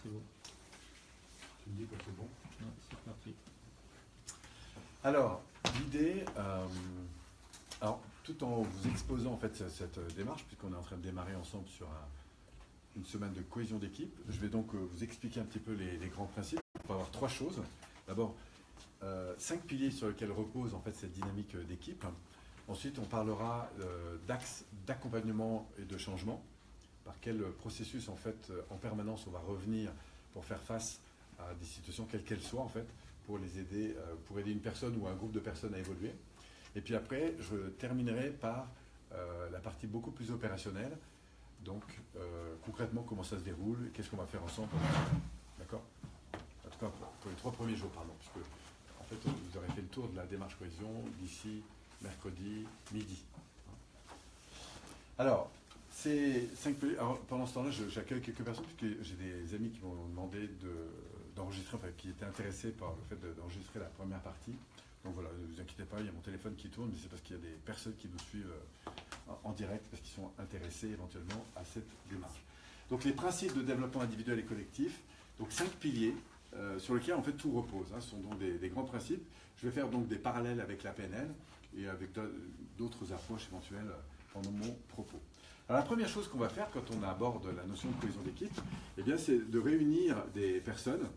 c'est bon. Tu me dis que c'est bon. Ouais, c'est parti. Alors, l'idée, alors, tout en vous exposant en fait cette démarche, puisqu'on est en train de démarrer ensemble sur une semaine de cohésion d'équipe, je vais donc vous expliquer un petit peu les grands principes. On va avoir trois choses. D'abord, 5 piliers sur lesquels repose en fait cette dynamique d'équipe. Ensuite, on parlera d'axes d'accompagnement et de changement. Par quel processus en fait en permanence on va revenir pour faire face à des situations quelles qu'elles soient en fait, pour les aider, pour aider une personne ou un groupe de personnes à évoluer. Et puis après, je terminerai par la partie beaucoup plus opérationnelle. Donc concrètement, comment ça se déroule, qu'est-ce qu'on va faire ensemble. D'accord? En tout cas, pour les 3 premiers jours, pardon, puisque en fait, vous aurez fait le tour de la démarche cohésion d'ici mercredi midi. Alors, pendant ce temps-là, j'accueille quelques personnes, puisque j'ai des amis qui m'ont demandé d'enregistrer, enfin, qui étaient intéressés par le fait d'enregistrer la première partie. Donc voilà, ne vous inquiétez pas, il y a mon téléphone qui tourne, mais c'est parce qu'il y a des personnes qui nous suivent en direct, parce qu'ils sont intéressés éventuellement à cette démarche. Donc les principes de développement individuel et collectif, donc 5 piliers sur lesquels en fait tout repose. Ce sont donc des grands principes. Je vais faire donc des parallèles avec la PNL et avec d'autres approches éventuelles pendant mon propos. Alors la première chose qu'on va faire quand on aborde la notion de cohésion d'équipe, eh bien, c'est de réunir des personnes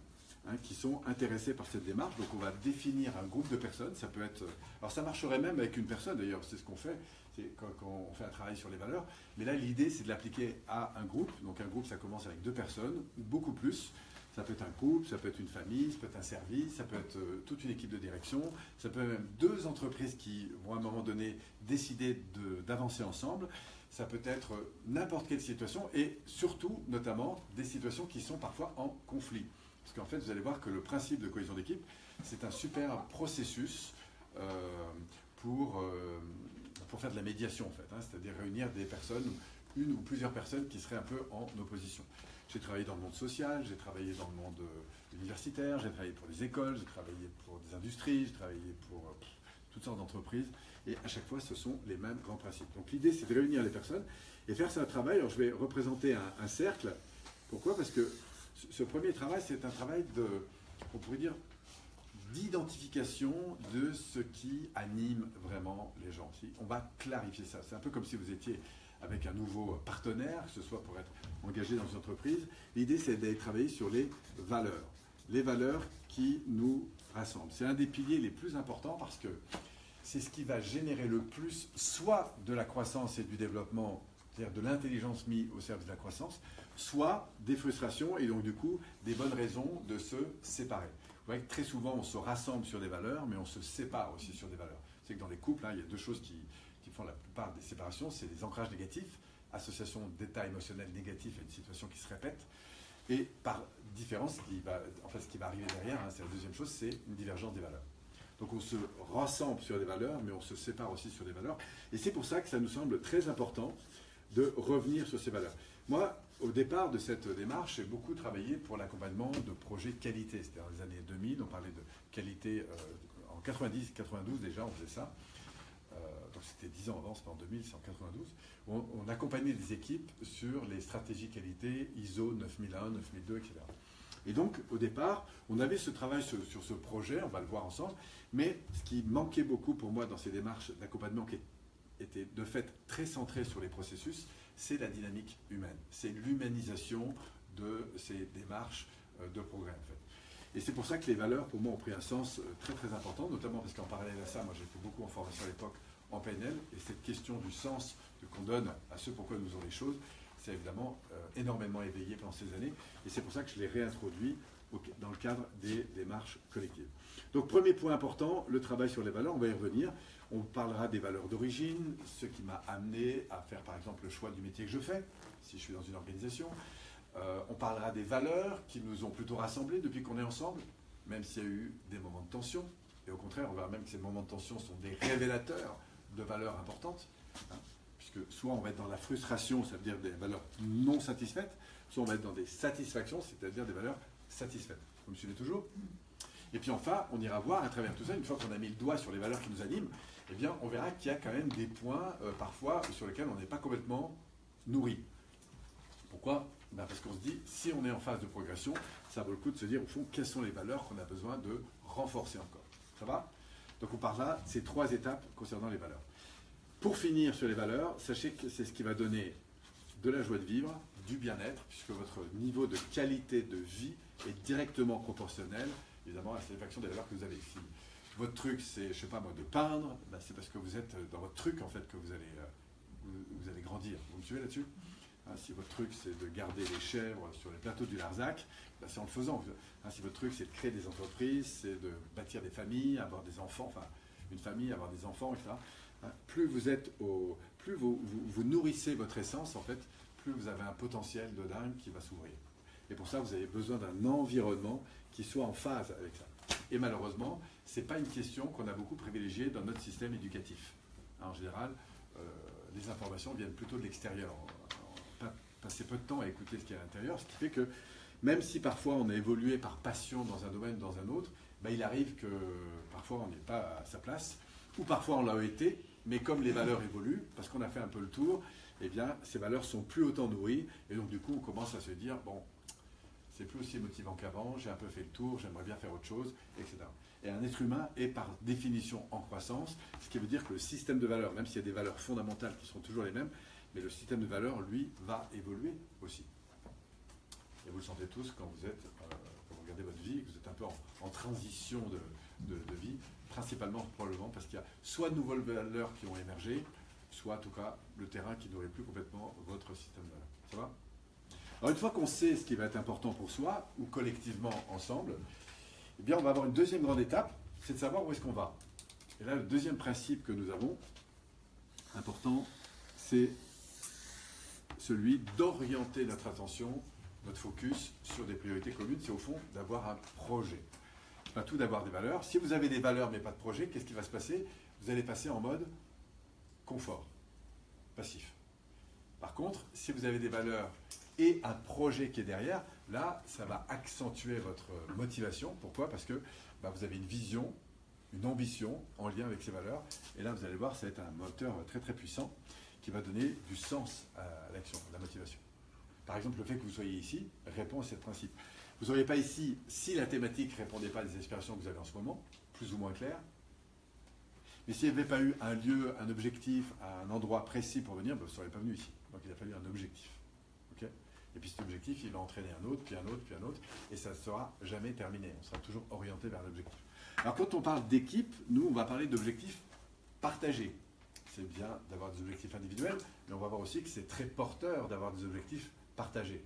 qui sont intéressées par cette démarche. Donc on va définir un groupe de personnes. Ça peut être, alors ça marcherait même avec une personne d'ailleurs, c'est ce qu'on fait, c'est quand on fait un travail sur les valeurs. Mais là l'idée c'est de l'appliquer à un groupe. Donc un groupe ça commence avec 2 personnes ou beaucoup plus. Ça peut être un couple, ça peut être une famille, ça peut être un service, ça peut être toute une équipe de direction, ça peut être même 2 entreprises qui vont à un moment donné décider d'avancer ensemble. Ça peut être n'importe quelle situation et surtout, notamment, des situations qui sont parfois en conflit. Parce qu'en fait, vous allez voir que le principe de cohésion d'équipe, c'est un super processus pour faire de la médiation, en fait. C'est-à-dire réunir des personnes, une ou plusieurs personnes qui seraient un peu en opposition. J'ai travaillé dans le monde social, j'ai travaillé dans le monde universitaire, j'ai travaillé pour des écoles, j'ai travaillé pour des industries, j'ai travaillé pour toutes sortes d'entreprises. Et à chaque fois, ce sont les mêmes grands principes. Donc l'idée, c'est de réunir les personnes et faire ça un travail. Alors je vais représenter un cercle. Pourquoi? Parce que ce premier travail, c'est un travail on pourrait dire, d'identification de ce qui anime vraiment les gens. On va clarifier ça. C'est un peu comme si vous étiez avec un nouveau partenaire, que ce soit pour être engagé dans une entreprise. L'idée, c'est d'aller travailler sur les valeurs qui nous rassemblent. C'est un des piliers les plus importants parce que c'est ce qui va générer le plus, soit de la croissance et du développement, c'est-à-dire de l'intelligence mise au service de la croissance, soit des frustrations et donc du coup des bonnes raisons de se séparer. Vous voyez que très souvent on se rassemble sur des valeurs, mais on se sépare aussi sur des valeurs. C'est que dans les couples, il y a 2 choses qui font la plupart des séparations, c'est les ancrages négatifs, association d'états émotionnels négatifs à une situation qui se répète, et par différence, ce qui va arriver derrière, c'est la deuxième chose, c'est une divergence des valeurs. Donc on se rassemble sur des valeurs, mais on se sépare aussi sur des valeurs. Et c'est pour ça que ça nous semble très important de revenir sur ces valeurs. Moi, au départ de cette démarche, j'ai beaucoup travaillé pour l'accompagnement de projets qualité. C'était dans les années 2000, on parlait de qualité en 90, 92 déjà, on faisait ça. Donc c'était 10 ans avant, c'est pas en 2000, c'est en 92. On accompagnait des équipes sur les stratégies qualité ISO 9001, 9002, etc. Et donc, au départ, on avait ce travail sur ce projet, on va le voir ensemble, mais ce qui manquait beaucoup pour moi dans ces démarches d'accompagnement qui étaient de fait très centrées sur les processus, c'est la dynamique humaine. C'est l'humanisation de ces démarches de progrès, en fait. Et c'est pour ça que les valeurs, pour moi, ont pris un sens très très important, notamment parce qu'en parallèle à ça, moi j'ai fait beaucoup en formation à l'époque en PNL, et cette question du sens qu'on donne à ce pourquoi nous faisons les choses, c'est évidemment énormément éveillé pendant ces années, et c'est pour ça que je l'ai réintroduit dans le cadre des démarches collectives. Donc premier point important, le travail sur les valeurs, on va y revenir. On parlera des valeurs d'origine, ce qui m'a amené à faire par exemple le choix du métier que je fais, si je suis dans une organisation. On parlera des valeurs qui nous ont plutôt rassemblés depuis qu'on est ensemble, même s'il y a eu des moments de tension. Et au contraire, on verra même que ces moments de tension sont des révélateurs de valeurs importantes. Puisque soit on va être dans la frustration, ça veut dire des valeurs non satisfaites, soit on va être dans des satisfactions, c'est-à-dire des valeurs satisfaites. Vous me suivez toujours? Et puis enfin, on ira voir à travers tout ça, une fois qu'on a mis le doigt sur les valeurs qui nous animent, eh bien, on verra qu'il y a quand même des points, parfois, sur lesquels on n'est pas complètement nourri. Pourquoi? Ben, parce qu'on se dit, si on est en phase de progression, ça vaut le coup de se dire, au fond, quelles sont les valeurs qu'on a besoin de renforcer encore. Ça va? Donc on parle là de ces 3 étapes concernant les valeurs. Pour finir sur les valeurs, sachez que c'est ce qui va donner de la joie de vivre, du bien-être, puisque votre niveau de qualité de vie est directement proportionnel, évidemment, à la satisfaction des valeurs que vous avez. Si votre truc, c'est, je sais pas moi, de peindre, ben c'est parce que vous êtes dans votre truc, en fait, que vous allez grandir. Vous me suivez là-dessus? Si votre truc, c'est de garder les chèvres sur les plateaux du Larzac, ben c'est en le faisant. Si votre truc, c'est de créer des entreprises, c'est de bâtir des familles, avoir des enfants, enfin, une famille, avoir des enfants, etc. Plus vous êtes plus vous nourrissez votre essence, en fait, plus vous avez un potentiel de dingue qui va s'ouvrir. Et pour ça, vous avez besoin d'un environnement qui soit en phase avec ça. Et malheureusement, ce n'est pas une question qu'on a beaucoup privilégiée dans notre système éducatif. En général, les informations viennent plutôt de l'extérieur. On va passer peu de temps à écouter ce qu'il y a à l'intérieur, ce qui fait que même si parfois on a évolué par passion dans un domaine, dans un autre, ben il arrive que parfois on n'est pas à sa place, ou parfois on l'a été, mais comme les valeurs évoluent, parce qu'on a fait un peu le tour, eh bien ces valeurs sont plus autant nourries, et donc du coup on commence à se dire, bon, c'est plus aussi motivant qu'avant, j'ai un peu fait le tour, j'aimerais bien faire autre chose, etc. Et un être humain est par définition en croissance, ce qui veut dire que le système de valeurs, même s'il y a des valeurs fondamentales qui seront toujours les mêmes, mais le système de valeurs, lui, va évoluer aussi. Et vous le sentez tous quand vous êtes, quand vous regardez votre vie, que vous êtes un peu en transition de vie, principalement probablement parce qu'il y a soit de nouvelles valeurs qui ont émergé, soit en tout cas le terrain qui n'aurait plus complètement votre système de valeurs. Ça va? Alors une fois qu'on sait ce qui va être important pour soi, ou collectivement ensemble, eh bien on va avoir une deuxième grande étape, c'est de savoir où est-ce qu'on va. Et là, le deuxième principe que nous avons, important, c'est celui d'orienter notre attention, notre focus sur des priorités communes. C'est au fond d'avoir un projet. Pas tout d'avoir des valeurs. Si vous avez des valeurs mais pas de projet, qu'est-ce qui va se passer? Vous allez passer en mode confort, passif. Par contre, si vous avez des valeurs et un projet qui est derrière, là, ça va accentuer votre motivation. Pourquoi? Parce que vous avez une vision, une ambition en lien avec ces valeurs. Et là, vous allez voir, ça va être un moteur très très puissant qui va donner du sens à l'action, à la motivation. Par exemple, le fait que vous soyez ici répond à ce principe. Vous ne seriez pas ici si la thématique ne répondait pas à des aspirations que vous avez en ce moment, plus ou moins claires. Mais s'il n'y avait pas eu un lieu, un objectif, un endroit précis pour venir, vous ne seriez pas venu ici. Donc il a fallu un objectif. Okay? Et puis cet objectif, il va entraîner un autre, puis un autre, puis un autre, et ça ne sera jamais terminé. On sera toujours orienté vers l'objectif. Alors quand on parle d'équipe, nous, on va parler d'objectifs partagés. C'est bien d'avoir des objectifs individuels, mais on va voir aussi que c'est très porteur d'avoir des objectifs partagés.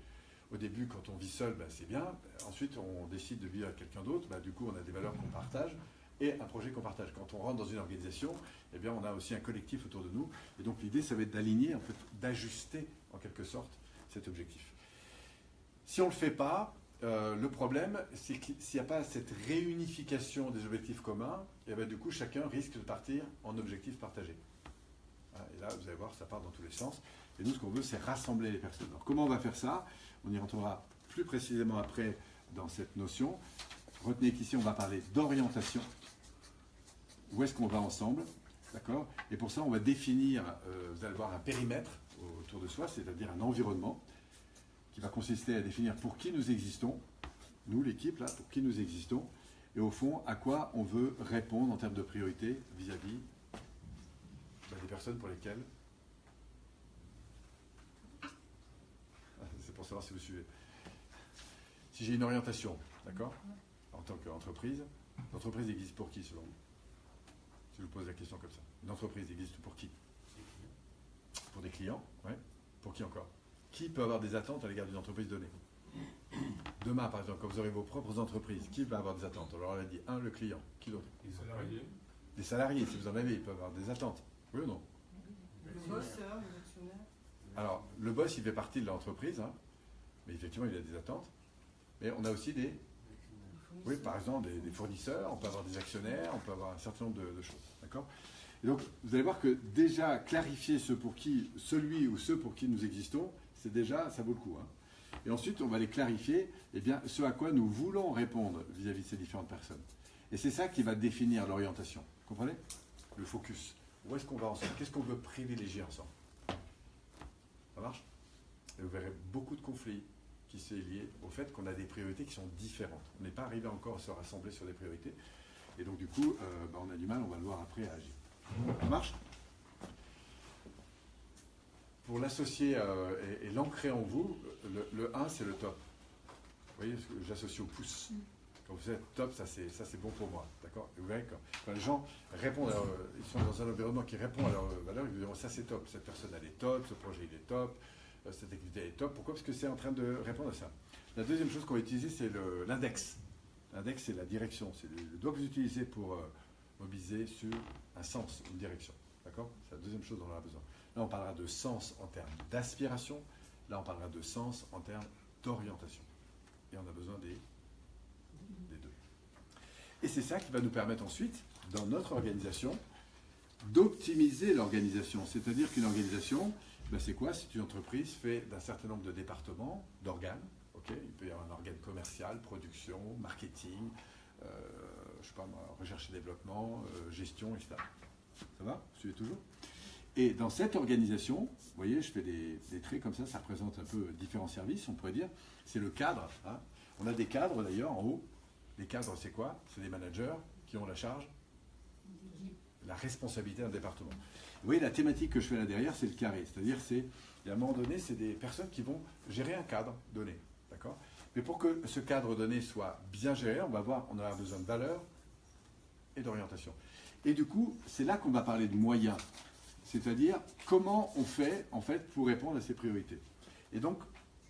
Au début, quand on vit seul, c'est bien. Ensuite, on décide de vivre avec quelqu'un d'autre. Du coup, on a des valeurs qu'on partage et un projet qu'on partage. Quand on rentre dans une organisation, eh bien, on a aussi un collectif autour de nous. Et donc, l'idée, ça va être d'aligner, en fait, d'ajuster, en quelque sorte, cet objectif. Si on ne le fait pas, le problème, c'est que s'il n'y a pas cette réunification des objectifs communs, et bien, du coup, chacun risque de partir en objectifs partagés. Et là, vous allez voir, ça part dans tous les sens. Et nous, ce qu'on veut, c'est rassembler les personnes. Alors, comment on va faire ça? On y rentrera plus précisément après dans cette notion. Retenez qu'ici, on va parler d'orientation. Où est-ce qu'on va ensemble? D'accord? Et pour ça, on va définir, vous allez voir, un périmètre autour de soi, c'est-à-dire un environnement qui va consister à définir pour qui nous existons, nous, l'équipe, là, pour qui nous existons, et au fond, à quoi on veut répondre en termes de priorité vis-à-vis des personnes pour lesquelles. C'est pour savoir si vous suivez. Si j'ai une orientation, d'accord, en tant qu'entreprise, l'entreprise existe pour qui selon vous? Si je vous pose la question comme ça. Une entreprise existe pour qui? Pour des clients, ouais. Pour qui encore? Qui peut avoir des attentes à l'égard d'une entreprise donnée? Demain, par exemple, quand vous aurez vos propres entreprises, qui va avoir des attentes? Alors, on a dit, le client. Qui d'autre? Les salariés. Les salariés, si vous en avez, ils peuvent avoir des attentes. Oui ou non? Le boss, les actionnaires. Alors, le boss, il fait partie de l'entreprise, mais effectivement, il a des attentes. Mais on a aussi des... Oui, par exemple, des fournisseurs, on peut avoir des actionnaires, on peut avoir un certain nombre de choses. D'accord? Et donc, vous allez voir que déjà, clarifier celui ou ceux pour qui nous existons, c'est déjà, ça vaut le coup. Et ensuite, on va les clarifier, ce à quoi nous voulons répondre vis-à-vis de ces différentes personnes. Et c'est ça qui va définir l'orientation. Vous comprenez? Le focus. Où est-ce qu'on va ensemble? Qu'est-ce qu'on veut privilégier ensemble? Ça marche? Et vous verrez beaucoup de conflits, qui est lié au fait qu'on a des priorités qui sont différentes. On n'est pas arrivé encore à se rassembler sur des priorités. Et donc, du coup, on a du mal, on va le voir après, à agir. Ça marche? Pour l'associer et l'ancrer en vous, le 1, c'est le top. Vous voyez, j'associe au pouce. Quand vous êtes top, ça c'est bon pour moi. D'accord? Vous verrez, quand les gens répondent, ils sont dans un environnement qui répond à leurs valeurs, ils vous diront ça c'est top, cette personne elle est top, ce projet il est top, cette activité elle est top. Pourquoi? Parce que c'est en train de répondre à ça. La deuxième chose qu'on va utiliser, c'est l'index. L'index, c'est la direction. C'est le doigt que vous utilisez pour mobiliser sur un sens, une direction. D'accord? C'est la deuxième chose dont on a besoin. Là, on parlera de sens en termes d'aspiration. Là, on parlera de sens en termes d'orientation. Et on a besoin des deux. Et c'est ça qui va nous permettre ensuite, dans notre organisation, d'optimiser l'organisation. C'est-à-dire qu'une organisation, c'est quoi? C'est une entreprise faite d'un certain nombre de départements, d'organes. Okay, il peut y avoir un organe commercial, production, marketing, je sais pas moi, recherche et développement, gestion, etc. Ça va? Vous suivez toujours? Et dans cette organisation, vous voyez, je fais des traits comme ça représente un peu différents services, on pourrait dire. C'est le cadre. Hein. On a des cadres d'ailleurs en haut. Les cadres, c'est quoi? C'est des managers qui ont la charge, la responsabilité d'un département. Vous voyez, la thématique que je fais là derrière, c'est le carré. C'est-à-dire, à un moment donné, c'est des personnes qui vont gérer un cadre donné. D'accord? Mais pour que ce cadre donné soit bien géré, on aura besoin de valeurs et d'orientation. Et du coup, c'est là qu'on va parler de moyens. C'est-à-dire, comment on fait, en fait, pour répondre à ces priorités. Et donc,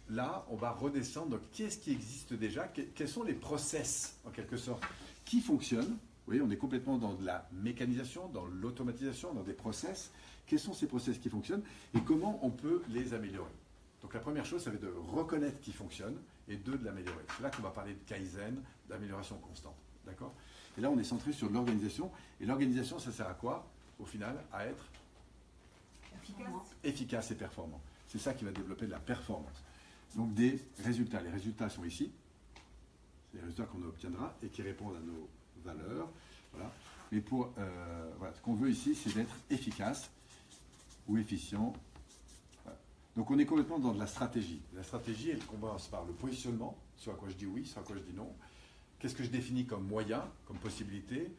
là, on va redescendre. Donc, qu'est-ce qui existe déjà? Quels sont les process, en quelque sorte, qui fonctionnent? Vous voyez, on est complètement dans de la mécanisation, dans l'automatisation, dans des process. Quels sont ces process qui fonctionnent et comment on peut les améliorer? Donc, la première chose, ça va être de reconnaître qui fonctionne et de l'améliorer. C'est là qu'on va parler de Kaizen, d'amélioration constante. D'accord? Et là, on est centré sur l'organisation. Et l'organisation, ça sert à quoi? Au final, à être efficace et performant. C'est ça qui va développer de la performance. Donc des résultats. Les résultats sont ici. C'est les résultats qu'on obtiendra et qui répondent à nos valeurs. Voilà. Mais ce qu'on veut ici, c'est d'être efficace ou efficient. Voilà. Donc on est complètement dans de la stratégie. La stratégie, elle commence par le positionnement, sur à quoi je dis oui, sur à quoi je dis non. Qu'est-ce que je définis comme moyen, comme possibilité?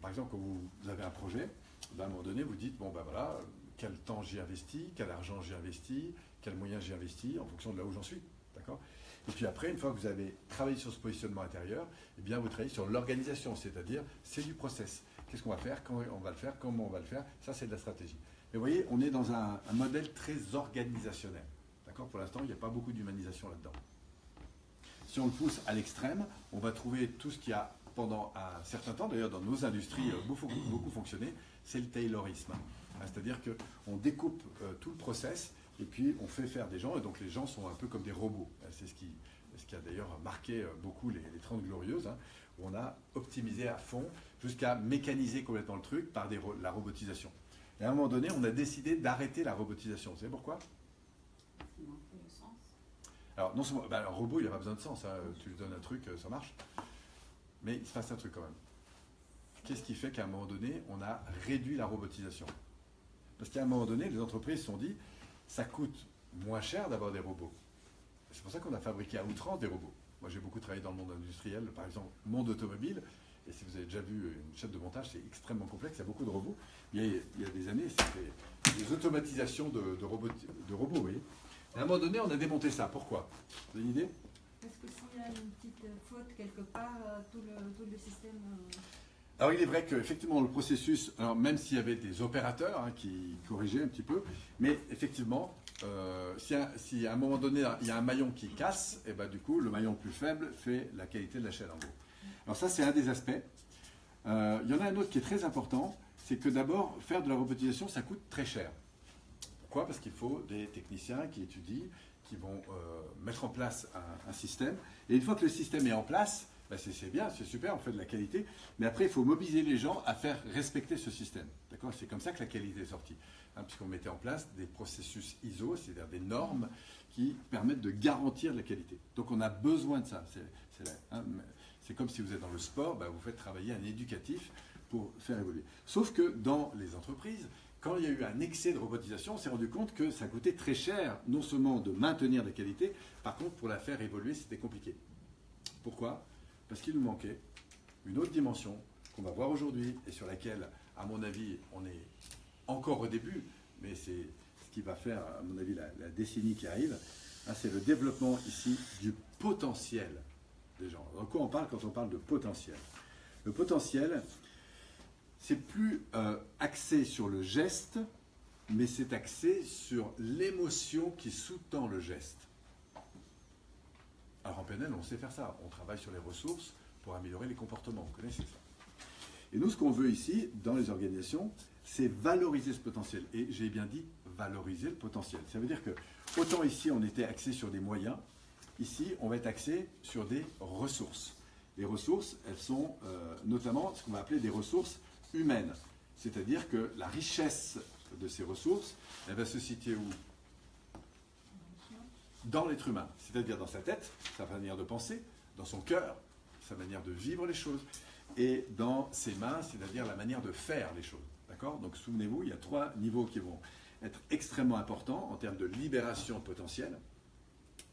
Par exemple, quand vous avez un projet, à un moment donné, vous dites, voilà, quel temps j'ai investi, quel argent j'ai investi, quels moyens j'ai investi, en fonction de là où j'en suis. D'accord? Et puis après, une fois que vous avez travaillé sur ce positionnement intérieur, eh bien, vous travaillez sur l'organisation, c'est-à-dire, c'est du process. Qu'est-ce qu'on va faire, quand on va le faire, comment on va le faire, ça c'est de la stratégie. Mais vous voyez, on est dans un modèle très organisationnel. D'accord? Pour l'instant, il n'y a pas beaucoup d'humanisation là-dedans. Si on le pousse à l'extrême, on va trouver tout ce qui a, pendant un certain temps, d'ailleurs dans nos industries, beaucoup fonctionné, c'est le taylorisme. C'est-à-dire qu'on découpe tout le process et puis on fait faire des gens, et donc les gens sont un peu comme des robots. C'est ce qui a d'ailleurs marqué beaucoup les 30 Glorieuses, où on a optimisé à fond jusqu'à mécaniser complètement le truc par la robotisation. Et à un moment donné, on a décidé d'arrêter la robotisation. Vous savez pourquoi? Alors, non seulement, un robot, il n'a pas besoin de sens. Tu lui donnes un truc, ça marche. Mais il se passe un truc quand même. Qu'est-ce qui fait qu'à un moment donné, on a réduit la robotisation? Parce qu'à un moment donné, les entreprises se sont dit, ça coûte moins cher d'avoir des robots. C'est pour ça qu'on a fabriqué à outrance des robots. Moi, j'ai beaucoup travaillé dans le monde industriel, par exemple, monde automobile. Et si vous avez déjà vu une chaîne de montage, c'est extrêmement complexe, il y a beaucoup de robots. Il y a des années, c'était des automatisations de robots, vous voyez. Et à un moment donné, on a démonté ça. Pourquoi? Vous avez une idée? Parce que s'il y a une petite faute quelque part, tout le système... Alors il est vrai qu'effectivement le processus, alors même s'il y avait des opérateurs qui corrigeaient un petit peu, mais effectivement, si à un moment donné il y a un maillon qui casse, et du coup le maillon plus faible fait la qualité de la chaîne en gros. Alors ça c'est un des aspects. Il y en a un autre qui est très important, c'est que d'abord faire de la robotisation ça coûte très cher. Pourquoi? Parce qu'il faut des techniciens qui étudient, qui vont mettre en place un système, et une fois que le système est en place, c'est bien, c'est super, on fait de la qualité, mais après il faut mobiliser les gens à faire respecter ce système. D'accord? C'est comme ça que la qualité est sortie, puisqu'on mettait en place des processus ISO, c'est-à-dire des normes qui permettent de garantir la qualité. Donc on a besoin de ça. C'est comme si vous êtes dans le sport, vous faites travailler un éducatif pour faire évoluer. Sauf que dans les entreprises, quand il y a eu un excès de robotisation, on s'est rendu compte que ça coûtait très cher, non seulement de maintenir la qualité, par contre, pour la faire évoluer, c'était compliqué. Pourquoi? Parce qu'il nous manquait une autre dimension qu'on va voir aujourd'hui et sur laquelle, à mon avis, on est encore au début, mais c'est ce qui va faire, à mon avis, la décennie qui arrive. C'est le développement ici du potentiel des gens. De quoi on parle quand on parle de potentiel? Le potentiel, c'est plus axé sur le geste, mais c'est axé sur l'émotion qui sous-tend le geste. Alors en PNL, on sait faire ça. On travaille sur les ressources pour améliorer les comportements. Vous connaissez ça. Et nous, ce qu'on veut ici, dans les organisations, c'est valoriser ce potentiel. Et j'ai bien dit valoriser le potentiel. Ça veut dire que, autant ici, on était axé sur des moyens, ici, on va être axé sur des ressources. Les ressources, elles sont notamment ce qu'on va appeler des ressources humaines. C'est-à-dire que la richesse de ces ressources, elle va se situer où? Dans l'être humain. C'est-à-dire dans sa tête, sa manière de penser, dans son cœur, sa manière de vivre les choses, et dans ses mains, c'est-à-dire la manière de faire les choses. D'accord? Donc souvenez-vous, il y a 3 niveaux qui vont être extrêmement importants en termes de libération potentielle,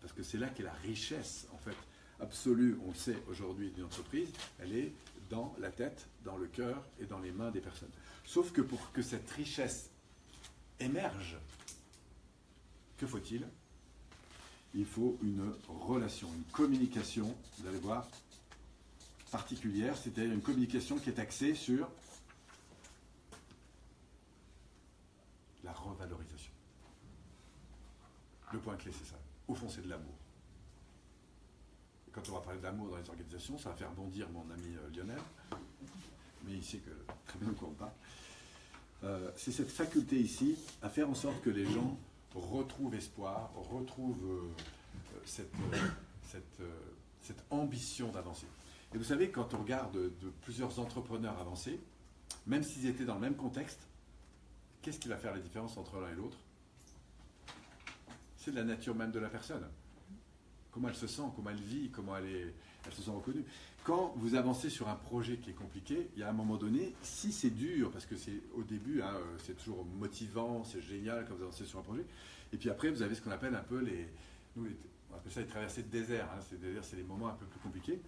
parce que c'est là qu'est la richesse, en fait, absolue, on le sait aujourd'hui, d'une entreprise, elle est dans la tête, dans le cœur et dans les mains des personnes. Sauf que pour que cette richesse émerge, que faut-il? Il faut une relation, une communication, vous allez voir, particulière, c'est-à-dire une communication qui est axée sur la revalorisation. Le point clé, c'est ça. Au fond, c'est de l'amour. Et quand on va parler d'amour dans les organisations, ça va faire bondir mon ami Lionel, mais il sait que très bien de quoi on parle. C'est cette faculté ici à faire en sorte que les gens retrouvent espoir, retrouvent cette ambition d'avancer. Et vous savez, quand on regarde de plusieurs entrepreneurs avancés, même s'ils étaient dans le même contexte, qu'est-ce qui va faire la différence entre l'un et l'autre? C'est de la nature même de la personne. Comment elle se sent, comment elle vit, comment elle se sent reconnue. Quand vous avancez sur un projet qui est compliqué, il y a un moment donné, si c'est dur, parce que c'est au début, c'est toujours motivant, c'est génial quand vous avancez sur un projet, et puis après vous avez ce qu'on appelle un peu on appelle ça les traversées de désert, c'est-à-dire c'est les moments un peu plus compliqués.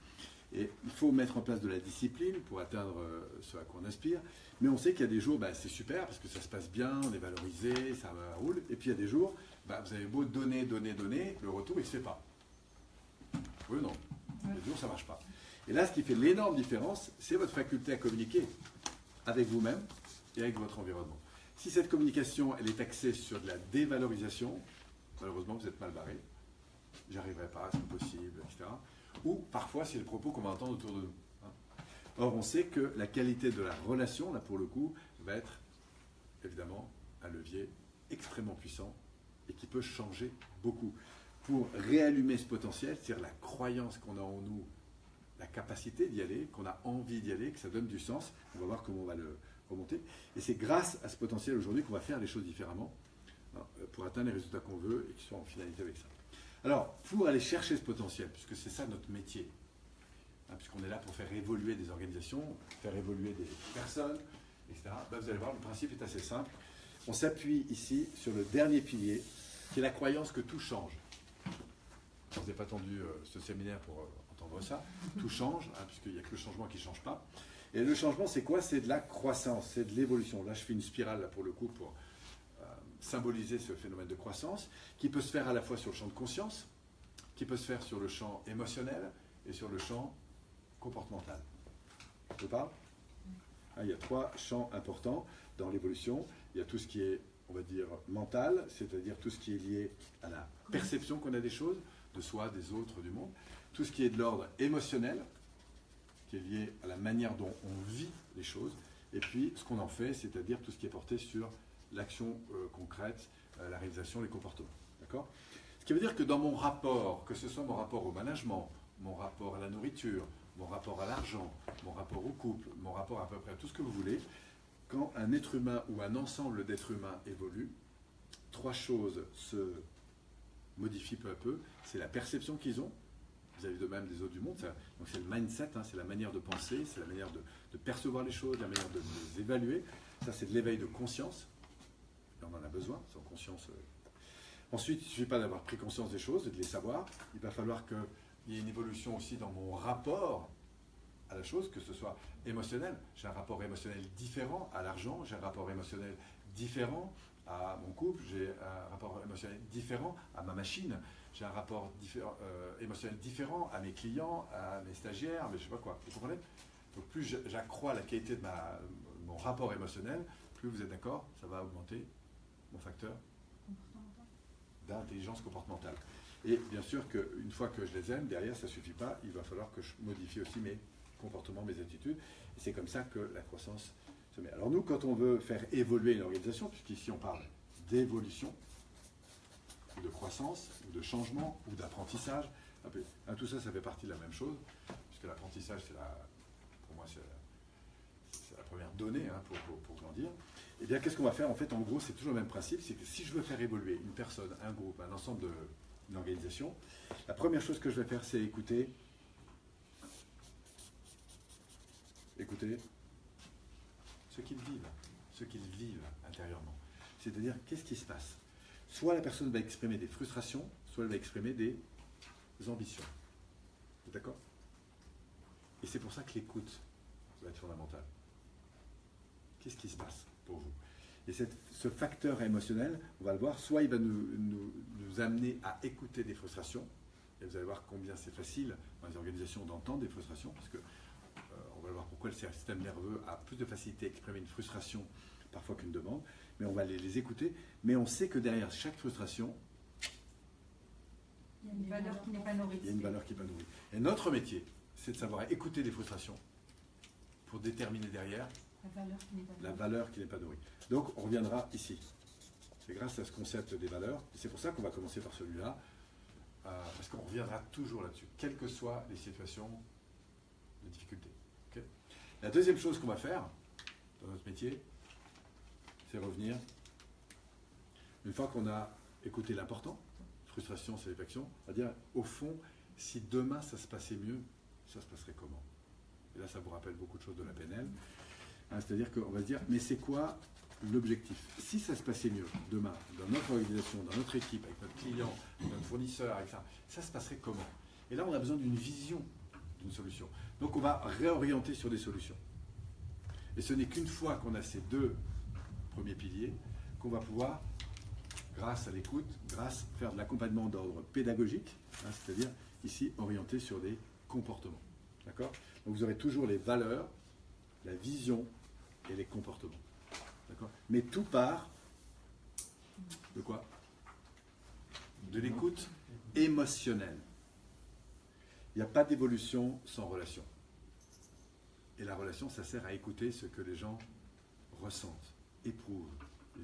Et il faut mettre en place de la discipline pour atteindre ce à quoi on aspire. Mais on sait qu'il y a des jours, c'est super parce que ça se passe bien, on est valorisé, ça roule. Et puis il y a des jours, vous avez beau donner, le retour, il ne se fait pas. Oui ou non? Il y a des jours, ça ne marche pas. Et là, ce qui fait l'énorme différence, c'est votre faculté à communiquer avec vous-même et avec votre environnement. Si cette communication, elle est axée sur de la dévalorisation, malheureusement, vous êtes mal barré. J'y arriverai pas, c'est impossible, etc. Ou parfois, c'est le propos qu'on va entendre autour de nous. Or, on sait que la qualité de la relation, là pour le coup, va être évidemment un levier extrêmement puissant et qui peut changer beaucoup. Pour réallumer ce potentiel, c'est-à-dire la croyance qu'on a en nous, la capacité d'y aller, qu'on a envie d'y aller, que ça donne du sens, on va voir comment on va le remonter. Et c'est grâce à ce potentiel aujourd'hui qu'on va faire les choses différemment pour atteindre les résultats qu'on veut et qui sont en finalité avec ça. Alors, pour aller chercher ce potentiel, puisque c'est ça notre métier, puisqu'on est là pour faire évoluer des organisations, faire évoluer des personnes, etc., vous allez voir, le principe est assez simple. On s'appuie ici sur le dernier pilier, qui est la croyance que tout change. Je n'ai pas attendu ce séminaire pour entendre ça. Tout change, puisqu'il n'y a que le changement qui ne change pas. Et le changement, c'est quoi? C'est de la croissance, c'est de l'évolution. Là, je fais une spirale, là, pour le coup, pour symboliser ce phénomène de croissance, qui peut se faire à la fois sur le champ de conscience, qui peut se faire sur le champ émotionnel et sur le champ comportemental. Je parle? Il y a 3 champs importants dans l'évolution. Il y a tout ce qui est, on va dire, mental, c'est-à-dire tout ce qui est lié à la perception qu'on a des choses, de soi, des autres, du monde. Tout ce qui est de l'ordre émotionnel, qui est lié à la manière dont on vit les choses. Et puis, ce qu'on en fait, c'est-à-dire tout ce qui est porté sur l'action concrète, la réalisation, les comportements. D'accord? Ce qui veut dire que dans mon rapport, que ce soit mon rapport au management, mon rapport à la nourriture, mon rapport à l'argent, mon rapport au couple, mon rapport à peu près à tout ce que vous voulez, quand un être humain ou un ensemble d'êtres humains évolue, 3 choses se modifient peu à peu. C'est la perception qu'ils ont, vis-à-vis d'eux-mêmes, des autres du monde. Donc c'est le mindset, c'est la manière de penser, c'est la manière de percevoir les choses, la manière de les évaluer. Ça, c'est de l'éveil de conscience. et on en a besoin, sans conscience. Ensuite, il ne suffit pas d'avoir pris conscience des choses et de les savoir. Il va falloir qu'il y ait une évolution aussi dans mon rapport à la chose, que ce soit émotionnel. J'ai un rapport émotionnel différent à l'argent, j'ai un rapport émotionnel différent à mon couple, j'ai un rapport émotionnel différent à ma machine, j'ai un rapport émotionnel différent à mes clients, à mes stagiaires, mais je ne sais pas quoi. Vous comprenez? Donc plus j'accrois la qualité de mon rapport émotionnel, plus vous êtes d'accord, ça va augmenter mon facteur d'intelligence comportementale. Et bien sûr qu'une fois que je les aime, derrière, ça ne suffit pas, il va falloir que je modifie aussi mes comportements, mes attitudes. Et c'est comme ça que la croissance se met. Alors nous, quand on veut faire évoluer une organisation, puisqu'ici on parle d'évolution, ou de croissance, ou de changement, ou d'apprentissage, tout ça, ça fait partie de la même chose, puisque l'apprentissage, pour moi, c'est la première donnée pour grandir. Et bien, qu'est-ce qu'on va faire? En fait, en gros, c'est toujours le même principe, c'est que si je veux faire évoluer une personne, un groupe, un ensemble d'une organisation, la première chose que je vais faire, c'est écouter ce qu'ils vivent intérieurement. C'est-à-dire, qu'est-ce qui se passe? Soit la personne va exprimer des frustrations, soit elle va exprimer des ambitions. D'accord? Et c'est pour ça que l'écoute va être fondamentale. Qu'est-ce qui se passe pour vous? Et ce facteur émotionnel, on va le voir, soit il va nous amener à écouter des frustrations, et vous allez voir combien c'est facile dans les organisations d'entendre des frustrations, parce que on va voir pourquoi le système nerveux a plus de facilité à exprimer une frustration parfois qu'une demande, mais on va les écouter, mais on sait que derrière chaque frustration, il y a une valeur qui n'est pas nourrie. Il y a une valeur qui n'est pas nourrie. Et notre métier, c'est de savoir écouter des frustrations pour déterminer derrière la valeur qui n'est pas nourrie. Donc on reviendra ici. C'est grâce à ce concept des valeurs, et c'est pour ça qu'on va commencer par celui-là, parce qu'on reviendra toujours là-dessus, quelles que soient les situations de difficulté. Okay. La deuxième chose qu'on va faire dans notre métier, c'est revenir, une fois qu'on a écouté l'important, frustration, satisfaction, à dire, au fond, si demain ça se passait mieux, ça se passerait comment? Et là, ça vous rappelle beaucoup de choses de la PNL. C'est-à-dire qu'on va se dire, mais c'est quoi l'objectif? Si ça se passait mieux demain, dans notre organisation, dans notre équipe, avec notre client, avec notre fournisseur, avec ça se passerait comment? Et là, on a besoin d'une vision d'une solution. Donc, on va réorienter sur des solutions. Et ce n'est qu'une fois qu'on a ces deux premiers piliers qu'on va pouvoir, grâce à l'écoute, faire de l'accompagnement d'ordre pédagogique, c'est-à-dire ici orienté sur des comportements. D'accord? Donc, vous aurez toujours les valeurs, la vision et les comportements. D'accord? Mais tout part de quoi? De l'écoute émotionnelle. Il n'y a pas d'évolution sans relation. Et la relation, ça sert à écouter ce que les gens ressentent, éprouvent,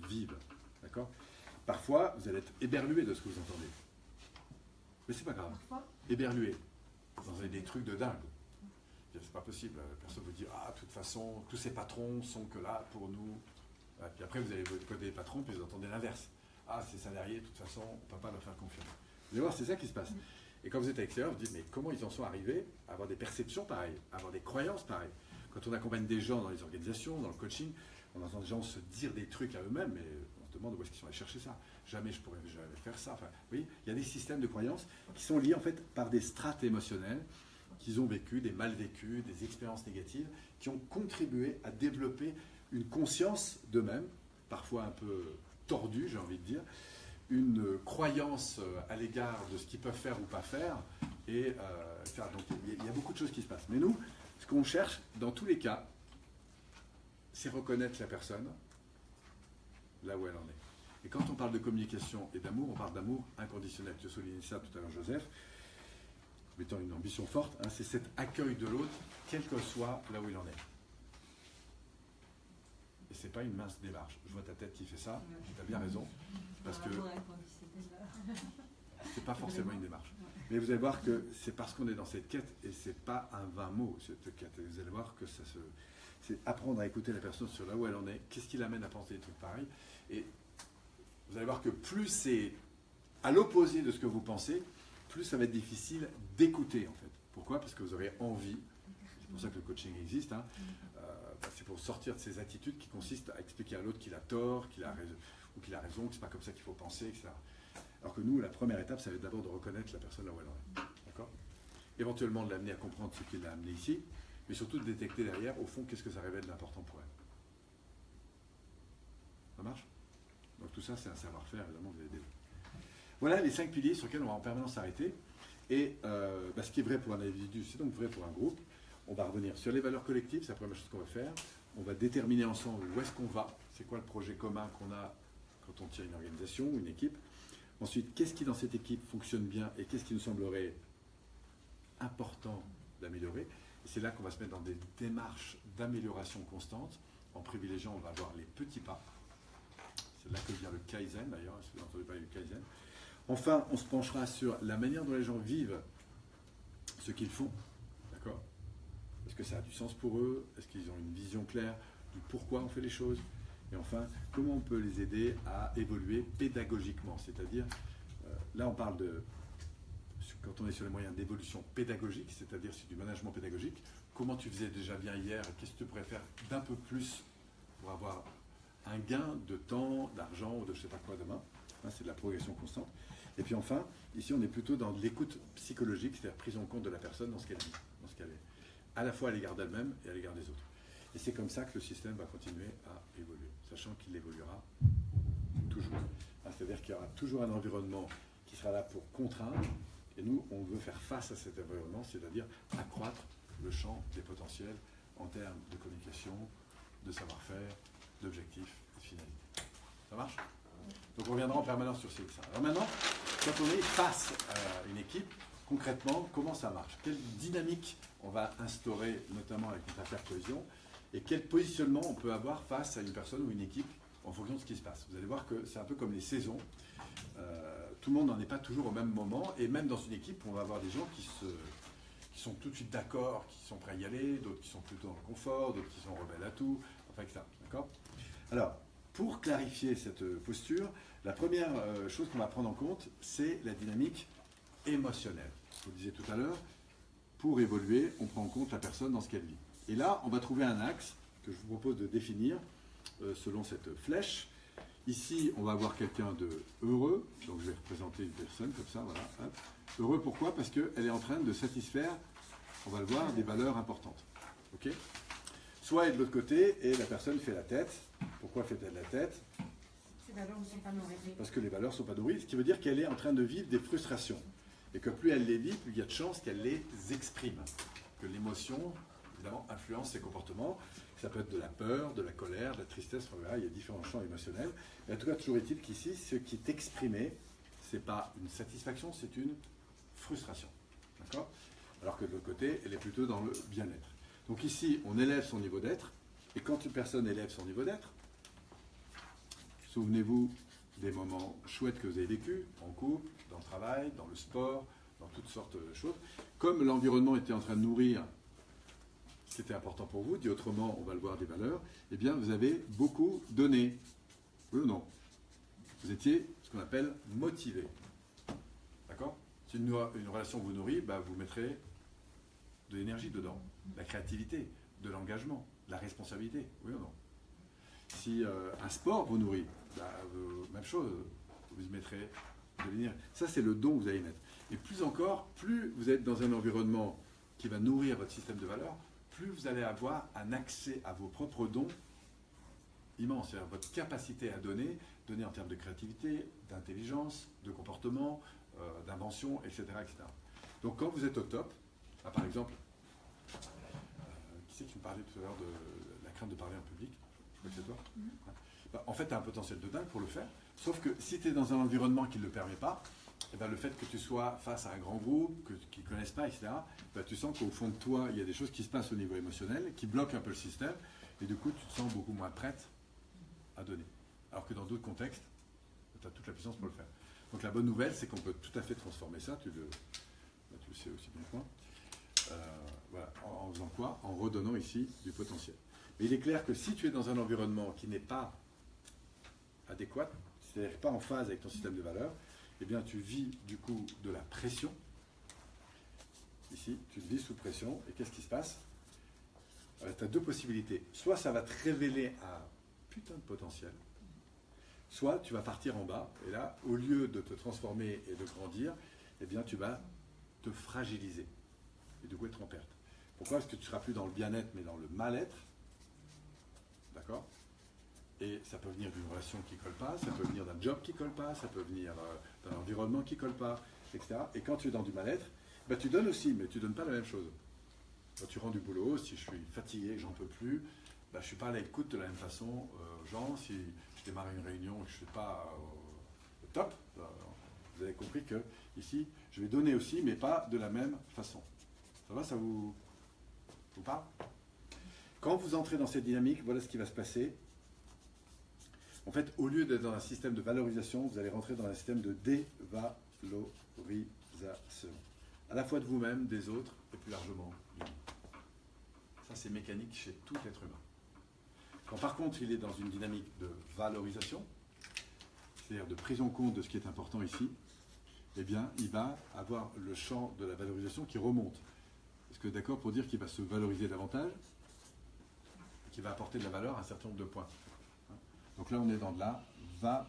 vivent. D'accord? Parfois, vous allez être éberlué de ce que vous entendez. Mais c'est pas grave. Éberlué. Vous entendez des trucs de dingue. C'est pas possible. Personne vous dit, de toute façon, tous ces patrons sont que là pour nous. Et puis après, vous allez coder les patrons, puis vous entendez l'inverse. Ces salariés, de toute façon, on ne peut pas leur faire confiance. Vous allez voir, c'est ça qui se passe. Et quand vous êtes à l'extérieur, vous dites, mais comment ils en sont arrivés à avoir des perceptions pareilles, à avoir des croyances pareilles? Quand on accompagne des gens dans les organisations, dans le coaching, on entend des gens se dire des trucs à eux-mêmes, mais on se demande où est-ce qu'ils sont allés chercher ça. Jamais je pourrais faire ça. Enfin, vous voyez, il y a des systèmes de croyances qui sont liés en fait par des strates émotionnelles qu'ils ont vécues, des mal vécus, des expériences négatives, qui ont contribué à développer une conscience d'eux-mêmes, parfois un peu tordue, j'ai envie de dire, une croyance à l'égard de ce qu'ils peuvent faire ou pas faire, et donc il y a beaucoup de choses qui se passent. Mais nous, ce qu'on cherche, dans tous les cas, c'est reconnaître la personne là où elle en est. Et quand on parle de communication et d'amour, on parle d'amour inconditionnel. Tu soulignais ça tout à l'heure, Joseph, mettant une ambition forte, c'est cet accueil de l'autre, quel que soit là où il en est. Et c'est pas une mince démarche. Je vois ta tête qui fait ça, tu as bien raison, parce que c'est pas forcément une démarche. Mais vous allez voir que c'est parce qu'on est dans cette quête, et c'est pas un vain mot, cette quête. Et vous allez voir que c'est apprendre à écouter la personne sur là où elle en est, qu'est-ce qui l'amène à penser des trucs pareils. Et vous allez voir que plus c'est à l'opposé de ce que vous pensez, plus ça va être difficile d'écouter en fait. Pourquoi? Parce que vous aurez envie, c'est pour ça que le coaching existe, c'est pour sortir de ces attitudes qui consistent à expliquer à l'autre qu'il a tort, qu'il a raison, donc il a raison, que c'est pas comme ça qu'il faut penser, etc. Alors que nous, la première étape, ça va être d'abord de reconnaître la personne là où elle en est. D'accord ? Éventuellement de l'amener à comprendre ce qui l'a amené ici, mais surtout de détecter derrière, au fond, qu'est-ce que ça révèle d'important pour elle. Ça marche ? Donc tout ça, c'est un savoir-faire, évidemment, vous avez des... Voilà les 5 piliers sur lesquels on va en permanence s'arrêter. Et ce qui est vrai pour un individu, c'est donc vrai pour un groupe. On va revenir sur les valeurs collectives, c'est la première chose qu'on va faire. On va déterminer ensemble où est-ce qu'on va, c'est quoi le projet commun qu'on a quand on tient une organisation ou une équipe. Ensuite, qu'est-ce qui dans cette équipe fonctionne bien et qu'est-ce qui nous semblerait important d'améliorer. Et c'est là qu'on va se mettre dans des démarches d'amélioration constante. En privilégiant, on va avoir les petits pas. C'est là que vient le Kaizen d'ailleurs, si vous avez entendu parler du Kaizen. Enfin, on se penchera sur la manière dont les gens vivent ce qu'ils font. D'accord ? Est-ce que ça a du sens pour eux ? Est-ce qu'ils ont une vision claire du pourquoi on fait les choses ? Et enfin, comment on peut les aider à évoluer pédagogiquement ? C'est-à-dire, là on parle de, quand on est sur les moyens d'évolution pédagogique, c'est-à-dire sur du management pédagogique, comment tu faisais déjà bien hier, qu'est-ce que tu pourrais faire d'un peu plus pour avoir un gain de temps, d'argent ou de je ne sais pas quoi demain. C'est de la progression constante. Et puis enfin, ici on est plutôt dans de l'écoute psychologique, c'est-à-dire prise en compte de la personne dans ce qu'elle dit, dans ce qu'elle est, à la fois à l'égard d'elle-même et à l'égard des autres. Et c'est comme ça que le système va continuer à évoluer, sachant qu'il évoluera toujours. C'est-à-dire qu'il y aura toujours un environnement qui sera là pour contraindre, et nous, on veut faire face à cet environnement, c'est-à-dire accroître le champ des potentiels en termes de communication, de savoir-faire, d'objectifs et de finalité. Ça marche ? Donc on reviendra en permanence sur ça. Alors maintenant, quand on est face à une équipe, concrètement, comment ça marche ? Quelle dynamique on va instaurer, notamment avec notre affaire cohésion, et quel positionnement on peut avoir face à une personne ou une équipe en fonction de ce qui se passe. Vous allez voir que c'est un peu comme les saisons. Tout le monde n'en est pas toujours au même moment, et même dans une équipe, on va avoir des gens qui sont tout de suite d'accord, qui sont prêts à y aller, d'autres qui sont plutôt dans le confort, d'autres qui sont rebelles à tout, enfin etc. D'accord ? Alors, pour clarifier cette posture, la première chose qu'on va prendre en compte, c'est la dynamique émotionnelle. Je vous le disais tout à l'heure, pour évoluer, on prend en compte la personne dans ce qu'elle vit. Et là, on va trouver un axe que je vous propose de définir selon cette flèche. Ici, on va avoir quelqu'un de heureux, donc je vais représenter une personne comme ça, voilà. Hop. Heureux, pourquoi ? Parce qu'elle est en train de satisfaire, on va le voir, des valeurs importantes. Ok ? Soit elle est de l'autre côté, et la personne fait la tête. Pourquoi fait-elle la tête ? Ces valeurs ne sont pas nourries. Parce que les valeurs ne sont pas nourries, ce qui veut dire qu'elle est en train de vivre des frustrations. Et que plus elle les vit, plus il y a de chances qu'elle les exprime. Que l'émotion, évidemment, influence ses comportements. Ça peut être de la peur, de la colère, de la tristesse, enfin, voilà, il y a différents champs émotionnels. Mais en tout cas, toujours est-il qu'ici, ce qui est exprimé, ce n'est pas une satisfaction, c'est une frustration. D'accord ? Alors que de l'autre côté, elle est plutôt dans le bien-être. Donc ici, on élève son niveau d'être. Et quand une personne élève son niveau d'être, souvenez-vous des moments chouettes que vous avez vécus, en couple, dans le travail, dans le sport, dans toutes sortes de choses. Comme l'environnement était en train de nourrir ce qui était important pour vous, dit autrement, on va le voir des valeurs, eh bien, vous avez beaucoup donné. Oui ou non ? Vous étiez ce qu'on appelle motivé. D'accord ? Si une relation vous nourrit, vous mettrez de l'énergie dedans, de la créativité, de l'engagement, de la responsabilité. Oui ou non ? Si un sport vous nourrit, même chose, vous mettrez de l'énergie. Ça, c'est le don que vous allez mettre. Et plus encore, plus vous êtes dans un environnement qui va nourrir votre système de valeurs, plus vous allez avoir un accès à vos propres dons immense. C'est-à-dire votre capacité à donner en termes de créativité, d'intelligence, de comportement, d'invention, etc., etc. Donc quand vous êtes au top, par exemple, qui c'est qui me parlait tout à l'heure de la crainte de parler en public ? Je crois que c'est toi. En fait, tu as un potentiel de dingue pour le faire, sauf que si tu es dans un environnement qui ne le permet pas, le fait que tu sois face à un grand groupe, qu'ils ne connaissent pas, etc., tu sens qu'au fond de toi, il y a des choses qui se passent au niveau émotionnel, qui bloquent un peu le système, et du coup, tu te sens beaucoup moins prête à donner. Alors que dans d'autres contextes, tu as toute la puissance pour le faire. Donc la bonne nouvelle, c'est qu'on peut tout à fait transformer ça, tu le sais aussi bien que moi. Voilà. En faisant quoi ? En redonnant ici du potentiel. Mais il est clair que si tu es dans un environnement qui n'est pas adéquat, c'est-à-dire pas en phase avec ton système de valeurs, eh bien tu vis du coup de la pression. Ici, tu te vis sous pression, et qu'est-ce qui se passe ? Tu as deux possibilités. Soit ça va te révéler un putain de potentiel, soit tu vas partir en bas, et là, au lieu de te transformer et de grandir, eh bien, tu vas te fragiliser et du coup être en perte. Pourquoi? Parce que tu ne seras plus dans le bien-être, mais dans le mal-être. D'accord? Et ça peut venir d'une relation qui ne colle pas, ça peut venir d'un job qui ne colle pas, ça peut venir d'un environnement qui ne colle pas, etc. Et quand tu es dans du mal-être, bah, tu donnes aussi, mais tu ne donnes pas la même chose. Quand tu rends du boulot, si je suis fatigué, que j'en peux plus, bah, je ne suis pas à l'écoute de la même façon aux gens. Si je démarre une réunion et que je ne suis pas au top, vous avez compris que ici, je vais donner aussi, mais pas de la même façon. Ça va, ça vous parle? Quand vous entrez dans cette dynamique, voilà ce qui va se passer. En fait, au lieu d'être dans un système de valorisation, vous allez rentrer dans un système de dévalorisation. À la fois de vous-même, des autres, et plus largement du monde. Ça, c'est mécanique chez tout être humain. Quand par contre, il est dans une dynamique de valorisation, c'est-à-dire de prise en compte de ce qui est important ici, eh bien, il va avoir le champ de la valorisation qui remonte. Est-ce que d'accord pour dire qu'il va se valoriser davantage, qu'il va apporter de la valeur à un certain nombre de points? Donc là, on est dans de la valorisation.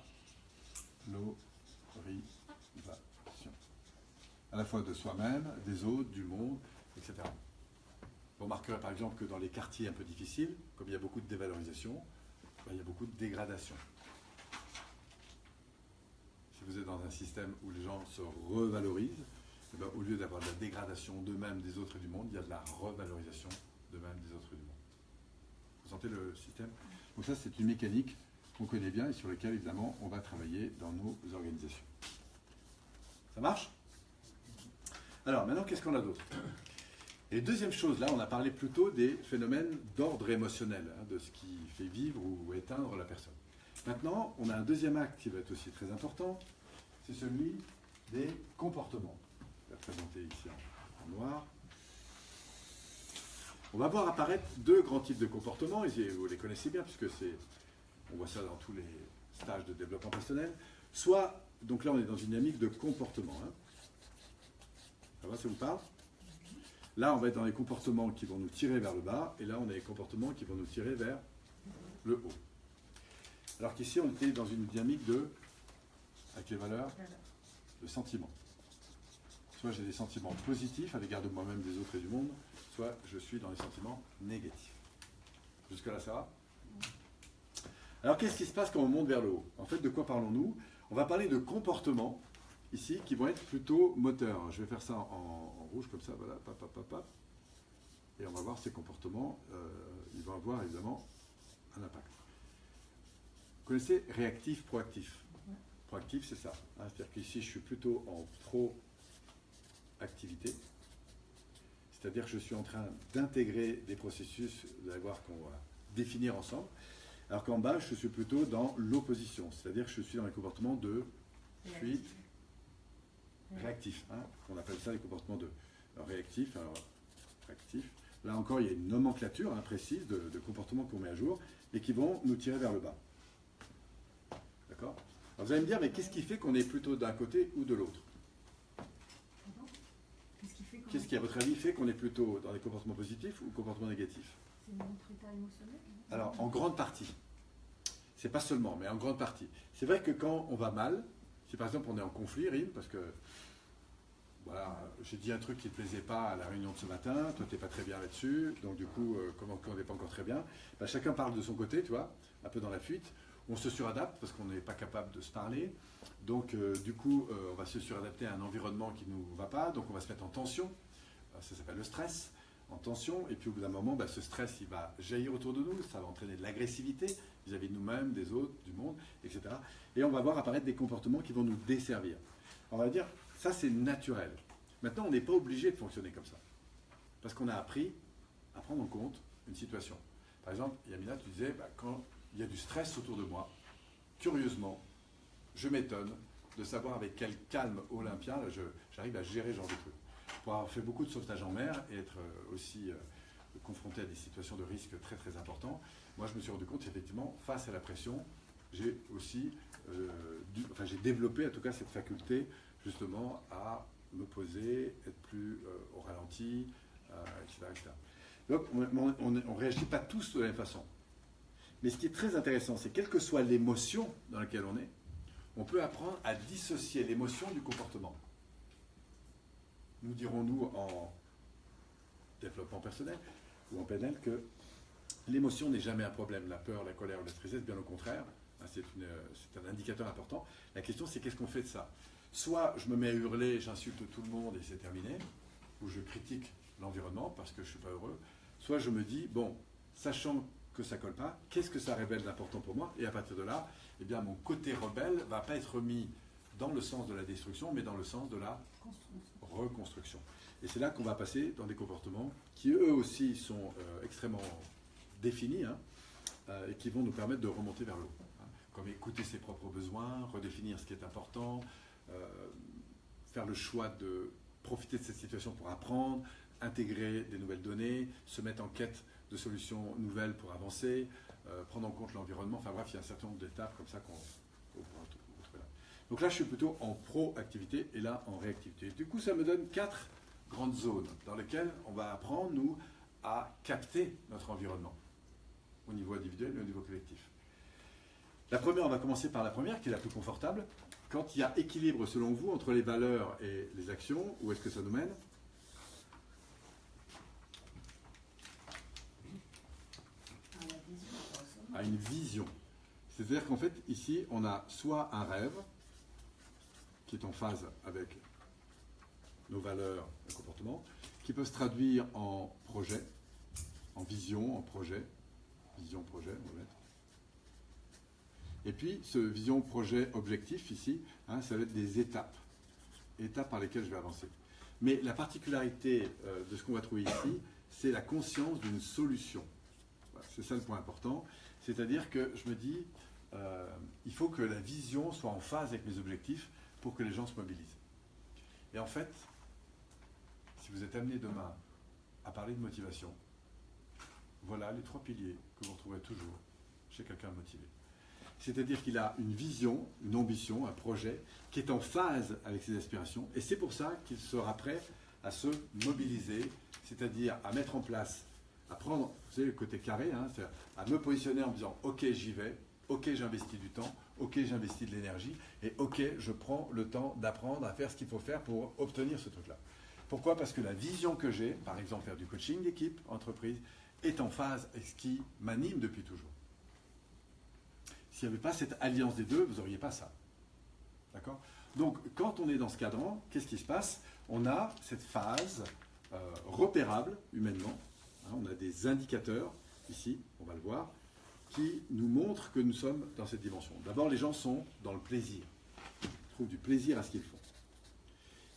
À la fois de soi-même, des autres, du monde, etc. Vous remarquerez par exemple que dans les quartiers un peu difficiles, comme il y a beaucoup de dévalorisation, ben, il y a beaucoup de dégradation. Si vous êtes dans un système où les gens se revalorisent, eh ben, au lieu d'avoir de la dégradation d'eux-mêmes, des autres et du monde, il y a de la revalorisation d'eux-mêmes, des autres et du monde. Vous sentez le système? Donc ça, c'est une mécanique qu'on connaît bien et sur laquelle, évidemment, on va travailler dans nos organisations. Ça marche? Alors, maintenant, qu'est-ce qu'on a d'autre? Et deuxième chose, là, on a parlé plutôt des phénomènes d'ordre émotionnel, hein, de ce qui fait vivre ou éteindre la personne. Maintenant, on a un deuxième acte qui va être aussi très important, c'est celui des comportements. Je vais présenter ici en noir. On va voir apparaître deux grands types de comportements, et vous les connaissez bien, puisque on voit ça dans tous les stages de développement personnel. Soit, donc là, on est dans une dynamique de comportement. Hein. Ça va, ça vous parle? Là, on va être dans les comportements qui vont nous tirer vers le bas, et là, on a les comportements qui vont nous tirer vers le haut. Alors qu'ici, on était dans une dynamique avec les valeurs, de sentiments. Soit j'ai des sentiments positifs à l'égard de moi-même, des autres et du monde, soit je suis dans les sentiments négatifs. Jusque-là, ça va? Alors, qu'est-ce qui se passe quand on monte vers le haut? En fait, de quoi parlons-nous? On va parler de comportements, ici, qui vont être plutôt moteurs. Je vais faire ça en rouge, comme ça, voilà, et on va voir ces comportements, ils vont avoir évidemment un impact. Vous connaissez réactif, proactif? Proactif, c'est ça. Hein, c'est-à-dire qu'ici, je suis plutôt en proactivité. C'est-à-dire que je suis en train d'intégrer des processus, vous allez voir qu'on va définir ensemble. Alors qu'en bas, je suis plutôt dans l'opposition. C'est-à-dire que je suis dans les comportements de fuite, réactif. Hein, on appelle ça les comportements de réactif, alors actif. Là encore, il y a une nomenclature précise de comportements qu'on met à jour et qui vont nous tirer vers le bas. D'accord? Alors vous allez me dire, mais qu'est-ce qui fait qu'on est plutôt d'un côté ou de l'autre? Qu'est-ce qui, à votre avis, fait qu'on est plutôt dans des comportements positifs ou comportements négatifs? C'est notre état émotionnel. Alors, en grande partie. C'est pas seulement, mais en grande partie. C'est vrai que quand on va mal, si par exemple on est en conflit, Rim, parce que voilà, j'ai dit un truc qui ne te plaisait pas à la réunion de ce matin, toi tu n'es pas très bien là-dessus, donc du coup, comme on n'est pas encore très bien, bah, chacun parle de son côté, tu vois, un peu dans la fuite. On se suradapte parce qu'on n'est pas capable de se parler. Donc, du coup, on va se suradapter à un environnement qui ne nous va pas. Donc, on va se mettre en tension. Ça s'appelle le stress, en tension. Et puis, au bout d'un moment, bah, ce stress, il va jaillir autour de nous. Ça va entraîner de l'agressivité vis-à-vis de nous-mêmes, des autres, du monde, etc. Et on va voir apparaître des comportements qui vont nous desservir. On va dire, ça, c'est naturel. Maintenant, on n'est pas obligé de fonctionner comme ça. Parce qu'on a appris à prendre en compte une situation. Par exemple, Yamina, tu disais, bah, quand il y a du stress autour de moi, curieusement, je m'étonne de savoir avec quel calme olympien j'arrive à gérer ce genre de trucs. Pour avoir fait beaucoup de sauvetage en mer et être aussi confronté à des situations de risque très très importants, moi je me suis rendu compte qu'effectivement, face à la pression, j'ai aussi j'ai développé en tout cas cette faculté justement à me poser, être plus au ralenti, etc., etc. Donc on ne réagit pas tous de la même façon. Mais ce qui est très intéressant, c'est quelle que soit l'émotion dans laquelle on est, on peut apprendre à dissocier l'émotion du comportement. Nous dirons-nous en développement personnel ou en PNL que l'émotion n'est jamais un problème. La peur, la colère ou la tristesse, bien au contraire, c'est un indicateur important. La question, c'est qu'est-ce qu'on fait de ça? Soit je me mets à hurler, j'insulte tout le monde et c'est terminé, ou je critique l'environnement parce que je ne suis pas heureux. Soit je me dis, bon, sachant que ça ne colle pas, qu'est-ce que ça révèle d'important pour moi? Et à partir de là, eh bien, mon côté rebelle ne va pas être mis dans le sens de la destruction, mais dans le sens de la reconstruction. Et c'est là qu'on va passer dans des comportements qui, eux aussi, sont extrêmement définis et qui vont nous permettre de remonter vers le haut. Comme écouter ses propres besoins, redéfinir ce qui est important, faire le choix de profiter de cette situation pour apprendre, intégrer des nouvelles données, se mettre en quête de solutions nouvelles pour avancer, prendre en compte l'environnement. Enfin bref, il y a un certain nombre d'étapes comme ça qu'on pourra retrouver là. Donc là, je suis plutôt en proactivité et là, en réactivité. Du coup, ça me donne 4 grandes zones dans lesquelles on va apprendre, nous, à capter notre environnement au niveau individuel et au niveau collectif. La première, on va commencer par la première, qui est la plus confortable. Quand il y a équilibre, selon vous, entre les valeurs et les actions, où est-ce que ça nous mène? À une vision. C'est-à-dire qu'en fait, ici, on a soit un rêve, qui est en phase avec nos valeurs et comportements, qui peut se traduire en projet, en vision, en projet. Vision, projet, on va mettre. Et puis, ce vision, projet, objectif, ici, ça va être des étapes par lesquelles je vais avancer. Mais la particularité de ce qu'on va trouver ici, c'est la conscience d'une solution. Voilà, c'est ça le point important. C'est-à-dire que je me dis, il faut que la vision soit en phase avec mes objectifs pour que les gens se mobilisent. Et en fait, si vous êtes amené demain à parler de motivation, voilà les 3 piliers que vous retrouverez toujours chez quelqu'un motivé. C'est-à-dire qu'il a une vision, une ambition, un projet qui est en phase avec ses aspirations. Et c'est pour ça qu'il sera prêt à se mobiliser, c'est-à-dire à mettre en place, à prendre, vous savez, le côté carré, c'est-à-dire à me positionner en me disant « Ok, j'y vais, ok, j'investis du temps, ok, j'investis de l'énergie, et ok, je prends le temps d'apprendre à faire ce qu'il faut faire pour obtenir ce truc-là. » Pourquoi? Parce que la vision que j'ai, par exemple faire du coaching d'équipe, entreprise, est en phase avec ce qui m'anime depuis toujours. S'il n'y avait pas cette alliance des deux, vous n'auriez pas ça. D'accord? Donc, quand on est dans ce cadran, qu'est-ce qui se passe? On a cette phase repérable humainement. On a des indicateurs, ici, on va le voir, qui nous montrent que nous sommes dans cette dimension. D'abord, les gens sont dans le plaisir. Ils trouvent du plaisir à ce qu'ils font.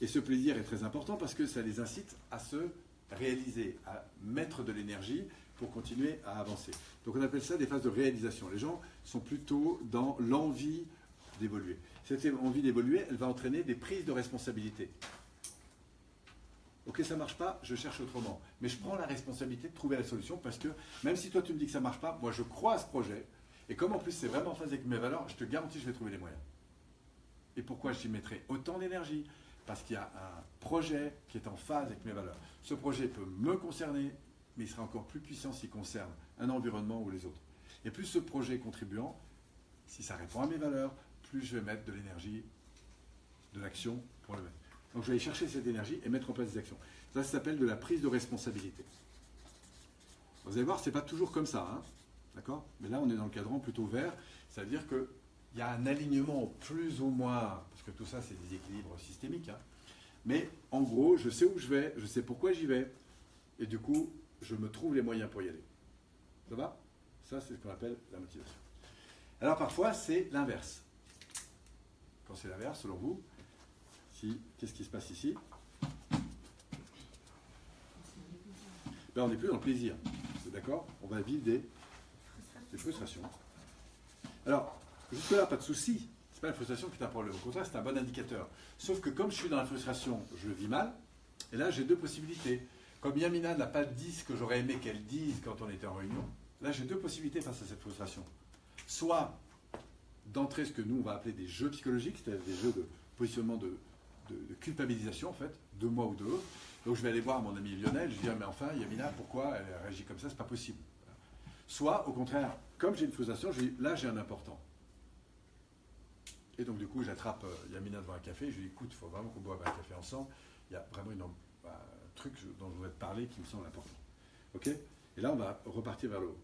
Et ce plaisir est très important parce que ça les incite à se réaliser, à mettre de l'énergie pour continuer à avancer. Donc on appelle ça des phases de réalisation. Les gens sont plutôt dans l'envie d'évoluer. Cette envie d'évoluer, elle va entraîner des prises de responsabilité. Ok, ça ne marche pas, je cherche autrement. Mais je prends la responsabilité de trouver la solution parce que même si toi tu me dis que ça ne marche pas, moi je crois à ce projet. Et comme en plus c'est vraiment en phase avec mes valeurs, je te garantis que je vais trouver les moyens. Et pourquoi j'y mettrai autant d'énergie? Parce qu'il y a un projet qui est en phase avec mes valeurs. Ce projet peut me concerner, mais il sera encore plus puissant s'il concerne un environnement ou les autres. Et plus ce projet est contribuant, si ça répond à mes valeurs, plus je vais mettre de l'énergie, de l'action pour le mettre. Donc je vais aller chercher cette énergie et mettre en place des actions. Ça s'appelle de la prise de responsabilité. Vous allez voir, ce n'est pas toujours comme ça, d'accord? Mais là, on est dans le cadran plutôt vert, c'est-à-dire qu'il y a un alignement plus ou moins, parce que tout ça, c'est des équilibres systémiques, mais en gros, je sais où je vais, je sais pourquoi j'y vais, et du coup, je me trouve les moyens pour y aller. Ça va? Ça, c'est ce qu'on appelle la motivation. Alors parfois, c'est l'inverse. Quand c'est l'inverse, selon vous, qu'est-ce qui se passe ici? On n'est plus dans le plaisir. D'accord? On va vivre des frustrations. Alors, jusque-là, pas de souci. Ce n'est pas la frustration qui est un problème. Au contraire, c'est un bon indicateur. Sauf que comme je suis dans la frustration, je vis mal. Et là, j'ai 2 possibilités. Comme Yamina n'a pas dit ce que j'aurais aimé qu'elle dise quand on était en réunion, là, j'ai 2 possibilités face à cette frustration. Soit d'entrer ce que nous, on va appeler des jeux psychologiques, c'est-à-dire des jeux de positionnement de culpabilisation, en fait, de moi ou de l'autre. Donc je vais aller voir mon ami Lionel, je vais dire, mais enfin, Yamina, pourquoi elle réagit comme ça? C'est pas possible. Soit, au contraire, comme j'ai une frustration, je dis, là, j'ai un important. Et donc, du coup, j'attrape Yamina devant un café, je lui dis, écoute, il faut vraiment qu'on boive un café ensemble. Il y a vraiment un truc dont je voudrais te parler qui me semble important. OK? Et là, on va repartir vers le haut.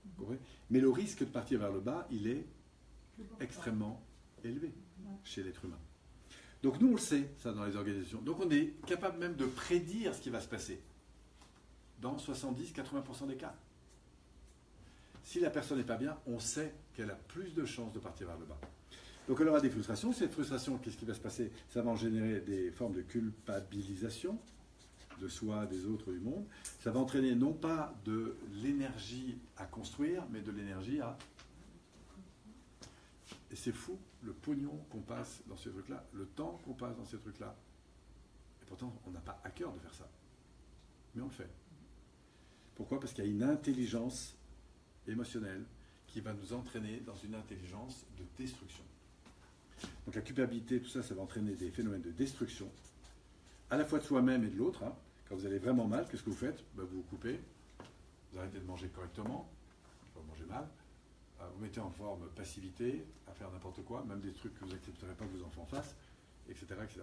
Vous comprenez? Mais le risque de partir vers le bas, il est extrêmement élevé chez l'être humain. Donc, nous, on le sait, ça, dans les organisations. Donc, on est capable même de prédire ce qui va se passer dans 70-80% des cas. Si la personne n'est pas bien, on sait qu'elle a plus de chances de partir vers le bas. Donc elle aura des frustrations. Cette frustration, qu'est-ce qui va se passer? Ça va en générer des formes de culpabilisation de soi, des autres, du monde. Ça va entraîner non pas de l'énergie à construire, mais de l'énergie à... Et c'est fou, le pognon qu'on passe dans ces trucs-là, le temps qu'on passe dans ces trucs-là. Et pourtant, on n'a pas à cœur de faire ça. Mais on le fait. Pourquoi? Parce qu'il y a une intelligence émotionnelle qui va nous entraîner dans une intelligence de destruction. Donc la culpabilité, tout ça, ça va entraîner des phénomènes de destruction, à la fois de soi-même et de l'autre. Hein. Quand vous allez vraiment mal, qu'est-ce que vous faites? Vous vous coupez, vous arrêtez de manger correctement, vous mangez mal, vous mettez en forme passivité, à faire n'importe quoi, même des trucs que vous n'accepterez pas que vos enfants fassent, etc., etc.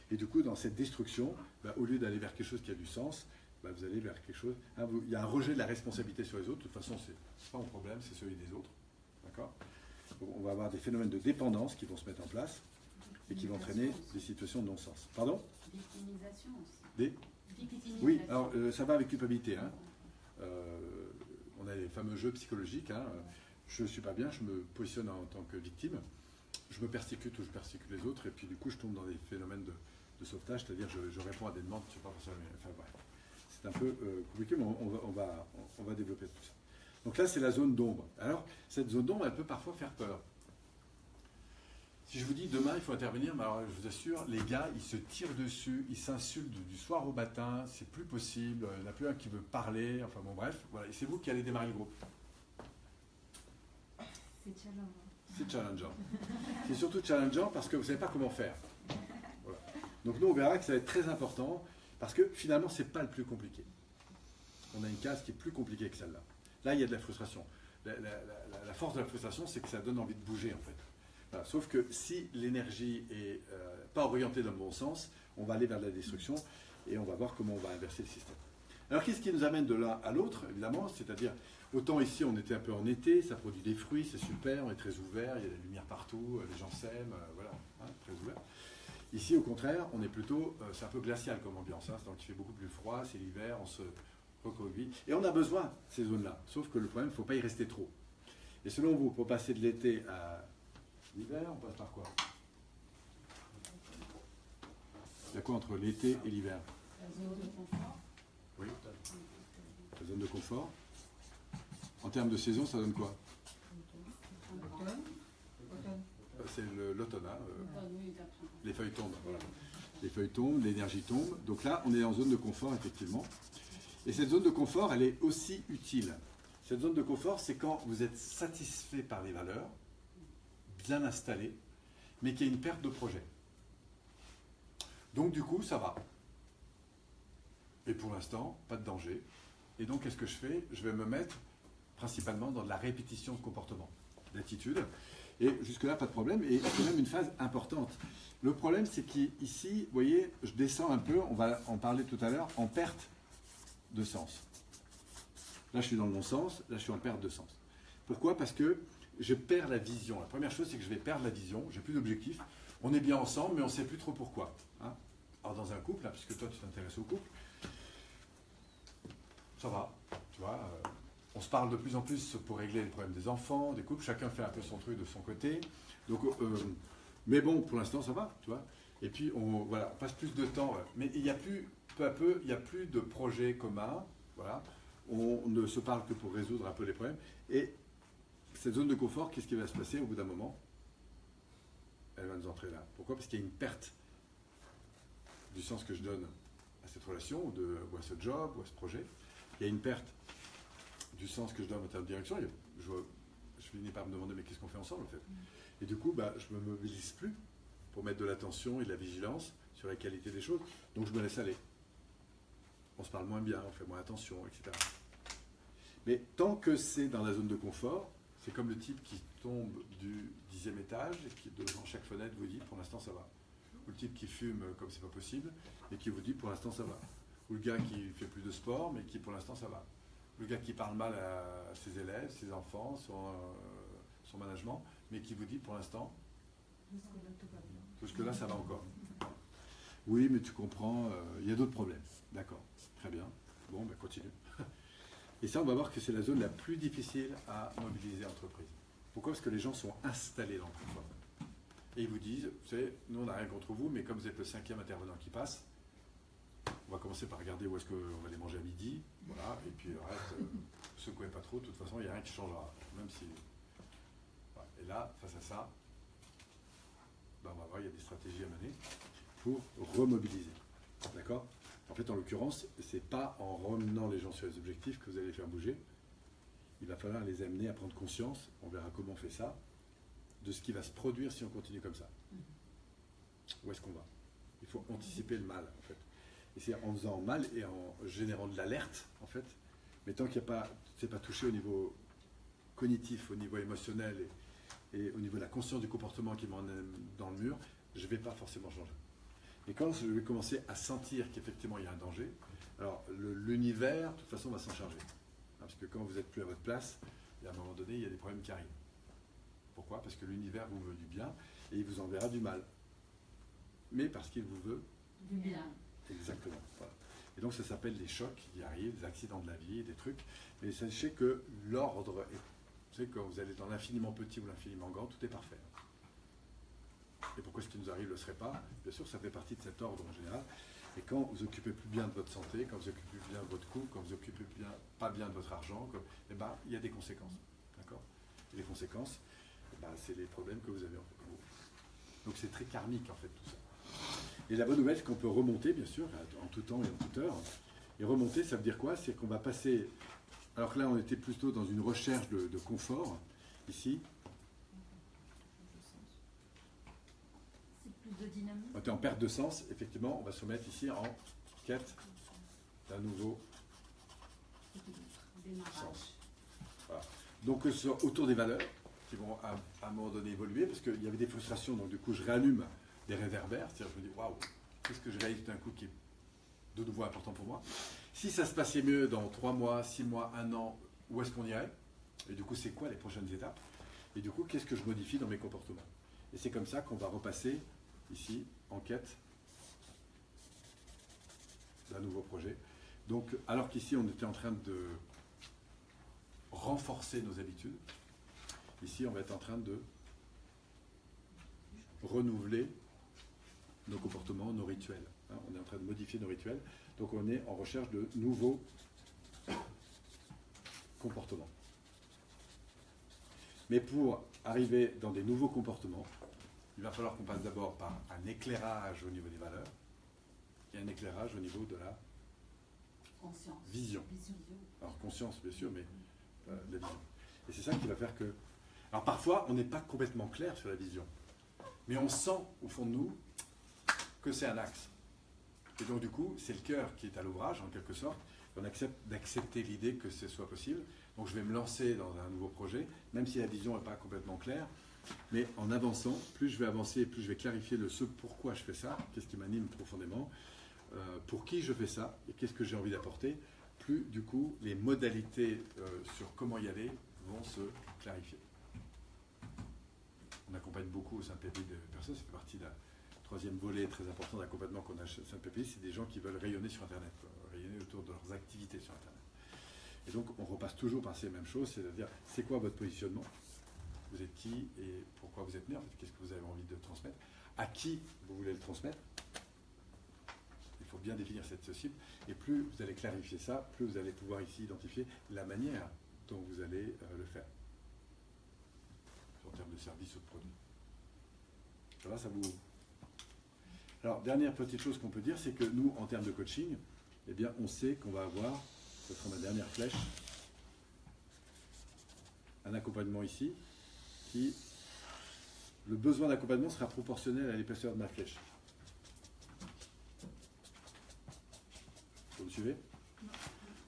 Et du coup, dans cette destruction, au lieu d'aller vers quelque chose qui a du sens, vous allez vers quelque chose... il y a un rejet de la responsabilité sur les autres. De toute façon, ce n'est pas mon problème, c'est celui des autres. D'accord? On va avoir des phénomènes de dépendance qui vont se mettre en place et qui vont entraîner des situations de non-sens. Pardon? Victimisation aussi. Des? Victimisation. Oui, alors ça va avec culpabilité. Hein. On a les fameux jeux psychologiques. Hein. Je ne suis pas bien, je me positionne en tant que victime. Je me persécute ou je persécute les autres. Et puis du coup, je tombe dans des phénomènes de sauvetage, c'est-à-dire je réponds à des demandes, je ne sais pas forcément... Enfin bref, c'est un peu compliqué, mais on va développer tout ça. Donc là, c'est la zone d'ombre. Alors, cette zone d'ombre, elle peut parfois faire peur. Si je vous dis demain, il faut intervenir, mais alors, je vous assure, les gars, ils se tirent dessus, ils s'insultent du soir au matin, c'est plus possible, il n'y en a plus un qui veut parler, enfin bon, bref, voilà. Et c'est vous qui allez démarrer le groupe. C'est challengeant. C'est challengeant. C'est surtout challengeant parce que vous ne savez pas comment faire. Voilà. Donc nous, on verra que ça va être très important parce que finalement, ce n'est pas le plus compliqué. On a une case qui est plus compliquée que celle-là. Là, il y a de la frustration. La force de la frustration, c'est que ça donne envie de bouger, en fait. Voilà. Sauf que si l'énergie n'est pas orientée dans le bon sens, on va aller vers la destruction et on va voir comment on va inverser le système. Alors, qu'est-ce qui nous amène de l'un à l'autre, évidemment? C'est-à-dire, autant ici, on était un peu en été, ça produit des fruits, c'est super, on est très ouvert, il y a de la lumière partout, les gens s'aiment, voilà, hein, très ouvert. Ici, au contraire, on est plutôt, c'est un peu glacial comme ambiance, hein, donc il fait beaucoup plus froid, c'est l'hiver, on se recroqueville. Et on a besoin de ces zones-là, sauf que le problème, il ne faut pas y rester trop. Et selon vous, pour passer de l'été à l'hiver, on passe par quoi? Il y a quoi entre l'été et l'hiver? La zone de confort. Oui. La zone de confort. En termes de saison, ça donne quoi? C'est l'automne. Hein, les feuilles tombent. Voilà. Les feuilles tombent, l'énergie tombe. Donc là, on est en zone de confort, effectivement. Et cette zone de confort, elle est aussi utile. Cette zone de confort, c'est quand vous êtes satisfait par les valeurs, bien installé, mais qu'il y a une perte de projet. Donc du coup, ça va. Et pour l'instant, pas de danger. Et donc, qu'est-ce que je fais? Je vais me mettre principalement dans de la répétition de comportement, d'attitude. Et jusque-là, pas de problème. Et c'est même une phase importante. Le problème, c'est qu'ici, vous voyez, je descends un peu, on va en parler tout à l'heure, en perte de sens. Là, je suis dans le bon sens, là, je suis en perte de sens. Pourquoi? Parce que je perds la vision. La première chose, c'est que je vais perdre la vision, j'ai plus d'objectif. On est bien ensemble, mais on ne sait plus trop pourquoi. Hein. Alors, dans un couple, là, puisque toi, tu t'intéresses au couple, ça va, tu vois. On se parle de plus en plus pour régler les problèmes des enfants, des couples. Chacun fait un peu son truc de son côté. Donc, mais bon, pour l'instant, ça va, tu vois. Et puis, on passe plus de temps. Mais il n'y a plus, peu à peu, il n'y a plus de projets communs. Voilà. On ne se parle que pour résoudre un peu les problèmes. Et cette zone de confort, qu'est-ce qui va se passer au bout d'un moment? Elle va nous entrer là. Pourquoi? Parce qu'il y a une perte du sens que je donne à cette relation, ou à ce job, ou à ce projet. Il y a une perte du sens que je donne en termes de direction. Je finis par me demander, mais qu'est-ce qu'on fait ensemble, en fait? Et du coup, je ne me mobilise plus pour mettre de l'attention et de la vigilance sur la qualité des choses. Donc, je me laisse aller. On se parle moins bien, on fait moins attention, etc. Mais tant que c'est dans la zone de confort, c'est comme le type qui tombe du 10e étage et qui, devant chaque fenêtre, vous dit pour l'instant ça va. Ou le type qui fume comme c'est pas possible et qui vous dit pour l'instant ça va. Ou le gars qui fait plus de sport mais qui pour l'instant ça va. Ou le gars qui parle mal à ses élèves, ses enfants, son management, mais qui vous dit pour l'instant, Jusque-là, tout va bien. jusque-là ça va encore. Oui, mais tu comprends, il y a d'autres problèmes. D'accord, très bien. Bon, ben continue. Et ça, on va voir que c'est la zone la plus difficile à mobiliser entreprise. Pourquoi? Parce que les gens sont installés dans le confort. Et ils vous disent, vous savez, nous on n'a rien contre vous, mais comme vous êtes le 5e intervenant qui passe, on va commencer par regarder où est-ce qu'on va les manger à midi, voilà, et puis le reste, secouez pas trop, de toute façon, il n'y a rien qui changera. Même si. Voilà. Et là, face à ça, ben, on va voir, il y a des stratégies à mener pour remobiliser. D'accord? En fait, en l'occurrence, ce n'est pas en ramenant les gens sur les objectifs que vous allez les faire bouger. Il va falloir les amener à prendre conscience, on verra comment on fait ça, de ce qui va se produire si on continue comme ça. Où est-ce qu'on va? Il faut anticiper le mal, en fait. Et c'est en faisant mal et en générant de l'alerte, en fait, mais tant qu'il n'y a pas, c'est pas touché au niveau cognitif, au niveau émotionnel et au niveau de la conscience du comportement qui m'emmène dans le mur, je ne vais pas forcément changer. Et quand je vais commencer à sentir qu'effectivement il y a un danger, alors l'univers, de toute façon, va s'en charger. Parce que quand vous n'êtes plus à votre place, et à un moment donné, il y a des problèmes qui arrivent. Pourquoi? Parce que l'univers vous veut du bien et il vous enverra du mal. Mais parce qu'il vous veut Du bien. exactement. Voilà. Et donc ça s'appelle les chocs qui arrivent, des accidents de la vie, des trucs. Mais sachez que l'ordre, vous savez, quand vous allez dans l'infiniment petit ou l'infiniment grand, tout est parfait. Et pourquoi ce qui nous arrive ne le serait pas? Bien sûr, ça fait partie de cet ordre en général. Et quand vous occupez plus bien de votre santé, quand vous occupez plus bien de votre couple, quand vous occupez pas bien de votre argent, eh ben, il y a des conséquences. D'accord? Et les conséquences, eh ben, c'est les problèmes que vous avez en fait. Donc c'est très karmique en fait tout ça. Et la bonne nouvelle, c'est qu'on peut remonter, bien sûr, en tout temps et en toute heure. Et remonter, ça veut dire quoi? C'est qu'on va passer. Alors que là, on était plutôt dans une recherche de confort, ici. C'est plus de dynamique. On était en perte de sens, effectivement, on va se mettre ici en quête d'un nouveau Démarrage. sens. Voilà. Donc autour des valeurs qui vont à un moment donné évoluer, parce qu'il y avait des frustrations, donc du coup je réallume des réverbères, c'est-à-dire je me dis waouh, qu'est-ce que je réalise tout d'un coup qui est de nouveau important pour moi. Si ça se passait mieux dans 3 mois, 6 mois, 1 an, où est-ce qu'on irait? Et du coup c'est quoi les prochaines étapes? Et du coup qu'est-ce que je modifie dans mes comportements? Et c'est comme ça qu'on va repasser ici en quête d'un nouveau projet. Donc, alors qu'ici, on était en train de renforcer nos habitudes, ici, on va être en train de renouveler nos comportements, nos rituels. Hein, on est en train de modifier nos rituels. Donc, on est en recherche de nouveaux comportements. Mais pour arriver dans des nouveaux comportements, il va falloir qu'on passe d'abord par un éclairage au niveau des valeurs et un éclairage au niveau de la Conscience. vision. Vision. Alors conscience, bien sûr, mais la vision. Et c'est ça qui va faire que... Alors parfois, on n'est pas complètement clair sur la vision, mais on sent au fond de nous que c'est un axe. Et donc du coup, c'est le cœur qui est à l'ouvrage, en quelque sorte. On accepte d'accepter l'idée que ce soit possible. Donc je vais me lancer dans un nouveau projet, même si la vision n'est pas complètement claire. Mais en avançant, plus je vais avancer, plus je vais clarifier ce pourquoi je fais ça, qu'est-ce qui m'anime profondément, pour qui je fais ça et qu'est-ce que j'ai envie d'apporter, plus du coup les modalités sur comment y aller vont se clarifier. On accompagne beaucoup au Saint-Pépé de personnes, ça fait partie d'un 3e volet très important d'accompagnement qu'on a chez Saint-Pépé, c'est des gens qui veulent rayonner sur Internet, rayonner autour de leurs activités sur Internet. Et donc on repasse toujours par ces mêmes choses, c'est-à-dire c'est quoi votre positionnement? Vous êtes qui et pourquoi vous êtes né? En fait, qu'est-ce que vous avez envie de transmettre? À qui vous voulez le transmettre? Il faut bien définir cette cible. Et plus vous allez clarifier ça, plus vous allez pouvoir ici identifier la manière dont vous allez le faire. En termes de service ou de produit. Ça va, ça vous... Alors, dernière petite chose qu'on peut dire, c'est que nous, en termes de coaching, eh bien, on sait qu'on va avoir, ce sera ma dernière flèche, un accompagnement ici, qui, le besoin d'accompagnement sera proportionnel à l'épaisseur de ma flèche. Vous me suivez?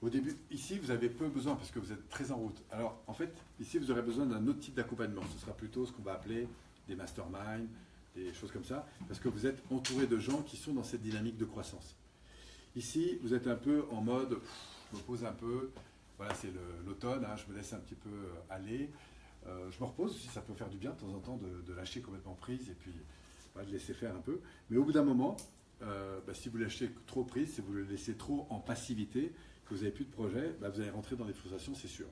Au début, ici, vous avez peu besoin parce que vous êtes très en route. Alors, en fait, ici, vous aurez besoin d'un autre type d'accompagnement. Ce sera plutôt ce qu'on va appeler des masterminds, des choses comme ça, parce que vous êtes entouré de gens qui sont dans cette dynamique de croissance. Ici, vous êtes un peu en mode, je me pose un peu, voilà, c'est l'automne, hein, je me laisse un petit peu aller. Je me repose aussi, ça peut faire du bien de temps en temps de lâcher complètement prise et puis voilà, de laisser faire un peu. Mais au bout d'un moment, si vous lâchez trop prise, si vous le laissez trop en passivité, que vous n'avez plus de projet, vous allez rentrer dans des frustrations, c'est sûr.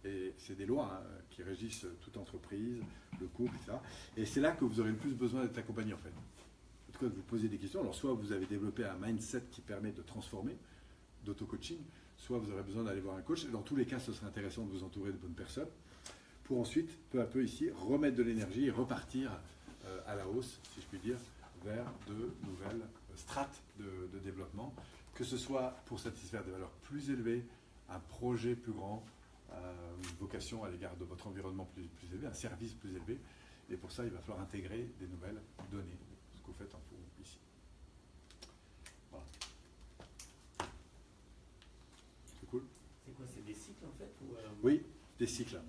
Et c'est des lois hein, qui régissent toute entreprise, le couple, etc. Et c'est là que vous aurez le plus besoin d'être accompagné en fait. En tout cas, de vous poser des questions. Alors soit vous avez développé un mindset qui permet de transformer, d'auto-coaching, soit vous aurez besoin d'aller voir un coach. Dans tous les cas, ce serait intéressant de vous entourer de bonnes personnes pour ensuite, peu à peu ici, remettre de l'énergie et repartir à la hausse, si je puis dire, vers de nouvelles strates de développement, que ce soit pour satisfaire des valeurs plus élevées, un projet plus grand, une vocation à l'égard de votre environnement plus élevé, un service plus élevé. Et pour ça, il va falloir intégrer des nouvelles données, ce que vous faites en fond ici. Voilà. C'est cool? C'est quoi, c'est des cycles en fait ou Oui, des cycles.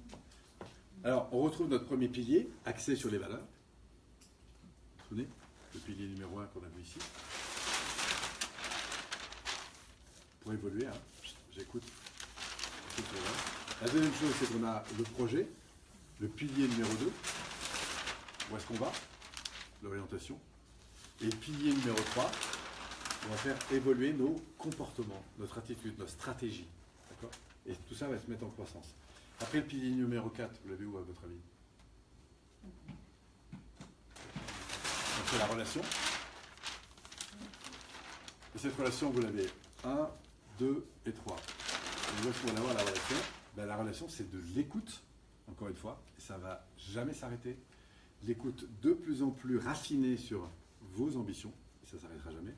Alors, on retrouve notre premier pilier, axé sur les valeurs. Vous vous souvenez? Le pilier numéro 1 qu'on a vu ici. Pour évoluer, hein, j'écoute. La deuxième chose, c'est qu'on a le projet, le pilier numéro 2. Où est-ce qu'on va? L'orientation. Et le pilier numéro 3, on va faire évoluer nos comportements, notre attitude, notre stratégie. D'accord? Et tout ça va se mettre en croissance. Après le pilier numéro 4, vous l'avez où à votre avis? Donc c'est la relation. Et cette relation, vous l'avez 1, 2 et 3. Et où est-ce qu'on va avoir la relation? La relation, c'est de l'écoute, encore une fois, et ça ne va jamais s'arrêter. L'écoute de plus en plus raffinée sur vos ambitions, et ça ne s'arrêtera jamais,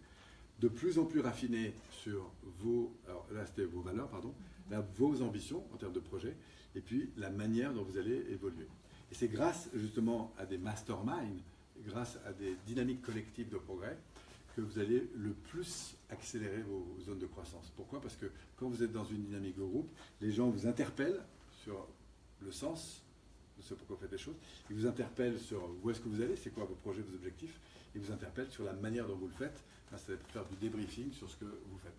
de plus en plus raffinée sur vos, alors là c'était vos valeurs, pardon, là vos ambitions en termes de projet, et puis la manière dont vous allez évoluer. Et c'est grâce justement à des masterminds, grâce à des dynamiques collectives de progrès, que vous allez le plus accélérer vos zones de croissance. Pourquoi? Parce que quand vous êtes dans une dynamique de groupe, les gens vous interpellent sur le sens de ce pourquoi vous faites les choses, ils vous interpellent sur où est-ce que vous allez, c'est quoi vos projets, vos objectifs, ils vous interpellent sur la manière dont vous le faites. Là, ça va être faire du débriefing sur ce que vous faites.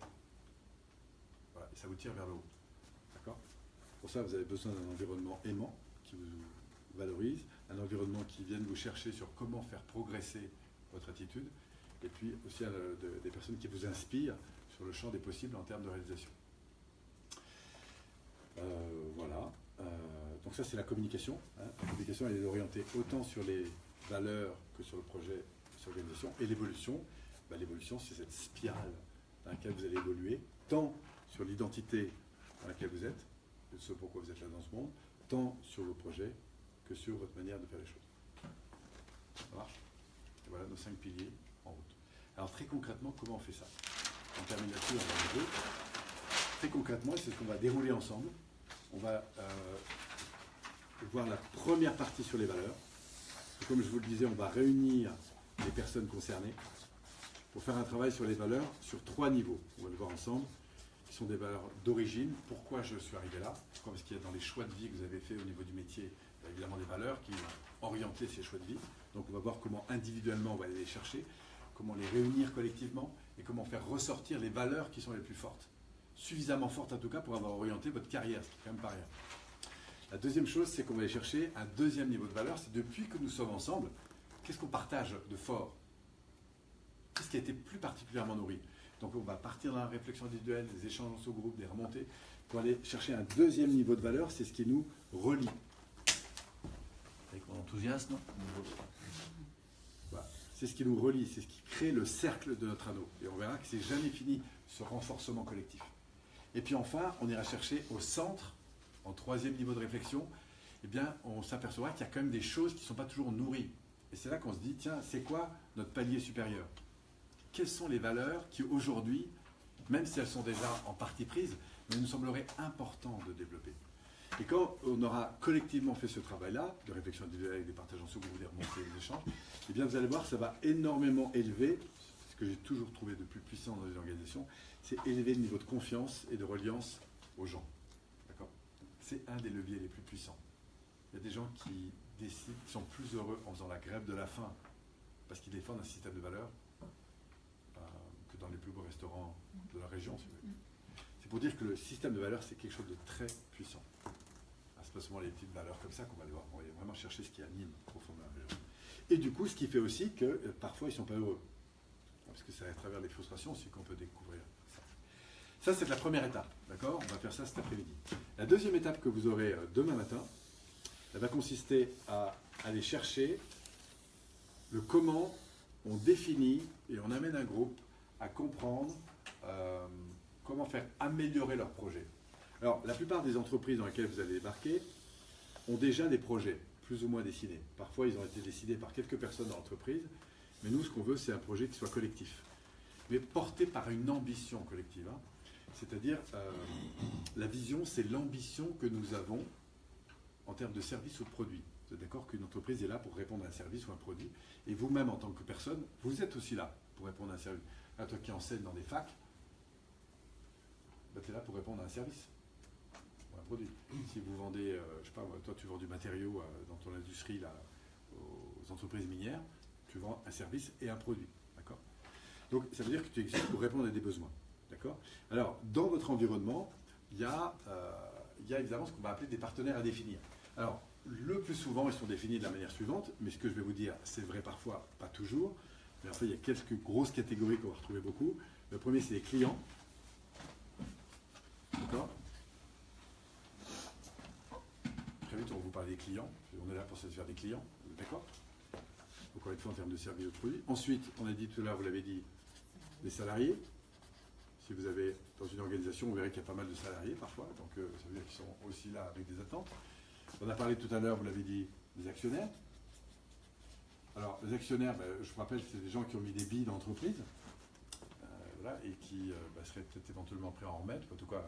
Voilà, et ça vous tire vers le haut. D'accord? Pour ça, vous avez besoin d'un environnement aimant qui vous valorise, un environnement qui vienne vous chercher sur comment faire progresser votre attitude, et puis aussi des personnes qui vous inspirent sur le champ des possibles en termes de réalisation. Voilà. Donc ça, c'est la communication. Hein. La communication, elle est orientée autant sur les valeurs que sur le projet, sur l'organisation. Et l'évolution, l'évolution, c'est cette spirale dans laquelle vous allez évoluer, tant sur l'identité dans laquelle vous êtes, et ce pourquoi vous êtes là dans ce monde, tant sur vos projets que sur votre manière de faire les choses. Ça marche? Et voilà nos 5 piliers en route. Alors très concrètement, comment on fait ça? En terminature, on va le deux. Très concrètement, c'est ce qu'on va dérouler ensemble. On va voir la première partie sur les valeurs. Et comme je vous le disais, on va réunir les personnes concernées pour faire un travail sur les valeurs sur 3 niveaux. On va le voir ensemble, qui sont des valeurs d'origine. Pourquoi je suis arrivé là? Pourquoi? Parce qu'il y a dans les choix de vie que vous avez fait au niveau du métier, il y a évidemment des valeurs qui vont orienter ces choix de vie. Donc on va voir comment individuellement on va aller les chercher, comment les réunir collectivement et comment faire ressortir les valeurs qui sont les plus fortes. Suffisamment fortes en tout cas pour avoir orienté votre carrière, ce qui est quand même pas rien. La deuxième chose, c'est qu'on va aller chercher un deuxième niveau de valeur, c'est depuis que nous sommes ensemble, qu'est-ce qu'on partage de fort? Qu'est-ce qui a été plus particulièrement nourri? Donc on va partir dans la réflexion individuelle, des échanges au groupe, des remontées, pour aller chercher un deuxième niveau de valeur, c'est ce qui nous relie. avec mon enthousiasme? Voilà. C'est ce qui nous relie, c'est ce qui crée le cercle de notre anneau. Et on verra que c'est jamais fini, ce renforcement collectif. Et puis enfin, on ira chercher au centre, en troisième niveau de réflexion, eh bien, on s'apercevra qu'il y a quand même des choses qui ne sont pas toujours nourries. Et c'est là qu'on se dit, tiens, c'est quoi notre palier supérieur? Quelles sont les valeurs qui aujourd'hui, même si elles sont déjà en partie prises, mais nous sembleraient importantes de développer? Et quand on aura collectivement fait ce travail-là, de réflexion individuelle avec des partages en sous-groupe, des remontées, des échanges, eh bien vous allez voir, ça va énormément élever ce que j'ai toujours trouvé de plus puissant dans une organisation, c'est élever le niveau de confiance et de reliance aux gens. D'accord ? C'est un des leviers les plus puissants. Il y a des gens qui décident, qui sont plus heureux en faisant la grève de la faim parce qu'ils défendent un système de valeurs que dans les plus beaux restaurants de la région, si vous voulez. C'est pour dire que le système de valeurs, c'est quelque chose de très puissant. C'est pas seulement les petites valeurs comme ça qu'on va le voir. On va vraiment chercher ce qui anime profondément les gens. Et du coup, ce qui fait aussi que parfois, ils ne sont pas heureux. Parce que c'est à travers les frustrations aussi qu'on peut découvrir ça. Ça, c'est la première étape. D'accord ? On va faire ça cet après-midi. La deuxième étape que vous aurez demain matin, elle va consister à aller chercher le comment on définit et on amène un groupe à comprendre comment faire améliorer leur projet. Alors, la plupart des entreprises dans lesquelles vous allez débarquer ont déjà des projets plus ou moins dessinés. Parfois, ils ont été décidés par quelques personnes dans l'entreprise, mais nous, ce qu'on veut, c'est un projet qui soit collectif, mais porté par une ambition collective. Hein. C'est-à-dire, la vision, c'est l'ambition que nous avons en termes de service ou de produit. Vous êtes d'accord qu'une entreprise est là pour répondre à un service ou un produit, et vous-même, en tant que personne, vous êtes aussi là pour répondre à un service. Un toi qui enseigne dans des facs, tu es là pour répondre à un service ou un produit. Si vous vendez, je sais pas, toi tu vends du matériau dans ton industrie là, aux entreprises minières, tu vends un service et un produit. D'accord ? Donc ça veut dire que tu existes pour répondre à des besoins. D'accord ? Alors, dans votre environnement, il y a évidemment ce qu'on va appeler des partenaires à définir. Alors, le plus souvent, ils sont définis de la manière suivante, mais ce que je vais vous dire, c'est vrai parfois, pas toujours. Mais en fait, il y a quelques grosses catégories qu'on va retrouver beaucoup. Le premier, c'est les clients. D'accord ? Très vite, on va vous parler des clients. On est là pour satisfaire des clients. D'accord ? Encore une fois, en termes de services ou de produits. Ensuite, on a dit tout à l'heure, vous l'avez dit, les salariés. Si vous avez dans une organisation, vous verrez qu'il y a pas mal de salariés parfois. Donc, ça veut dire qu'ils sont aussi là avec des attentes. On a parlé tout à l'heure, vous l'avez dit, des actionnaires. Alors, les actionnaires, je vous rappelle, c'est des gens qui ont mis des billes dans l'entreprise. Voilà, et qui seraient peut-être éventuellement prêts à en remettre. En tout cas,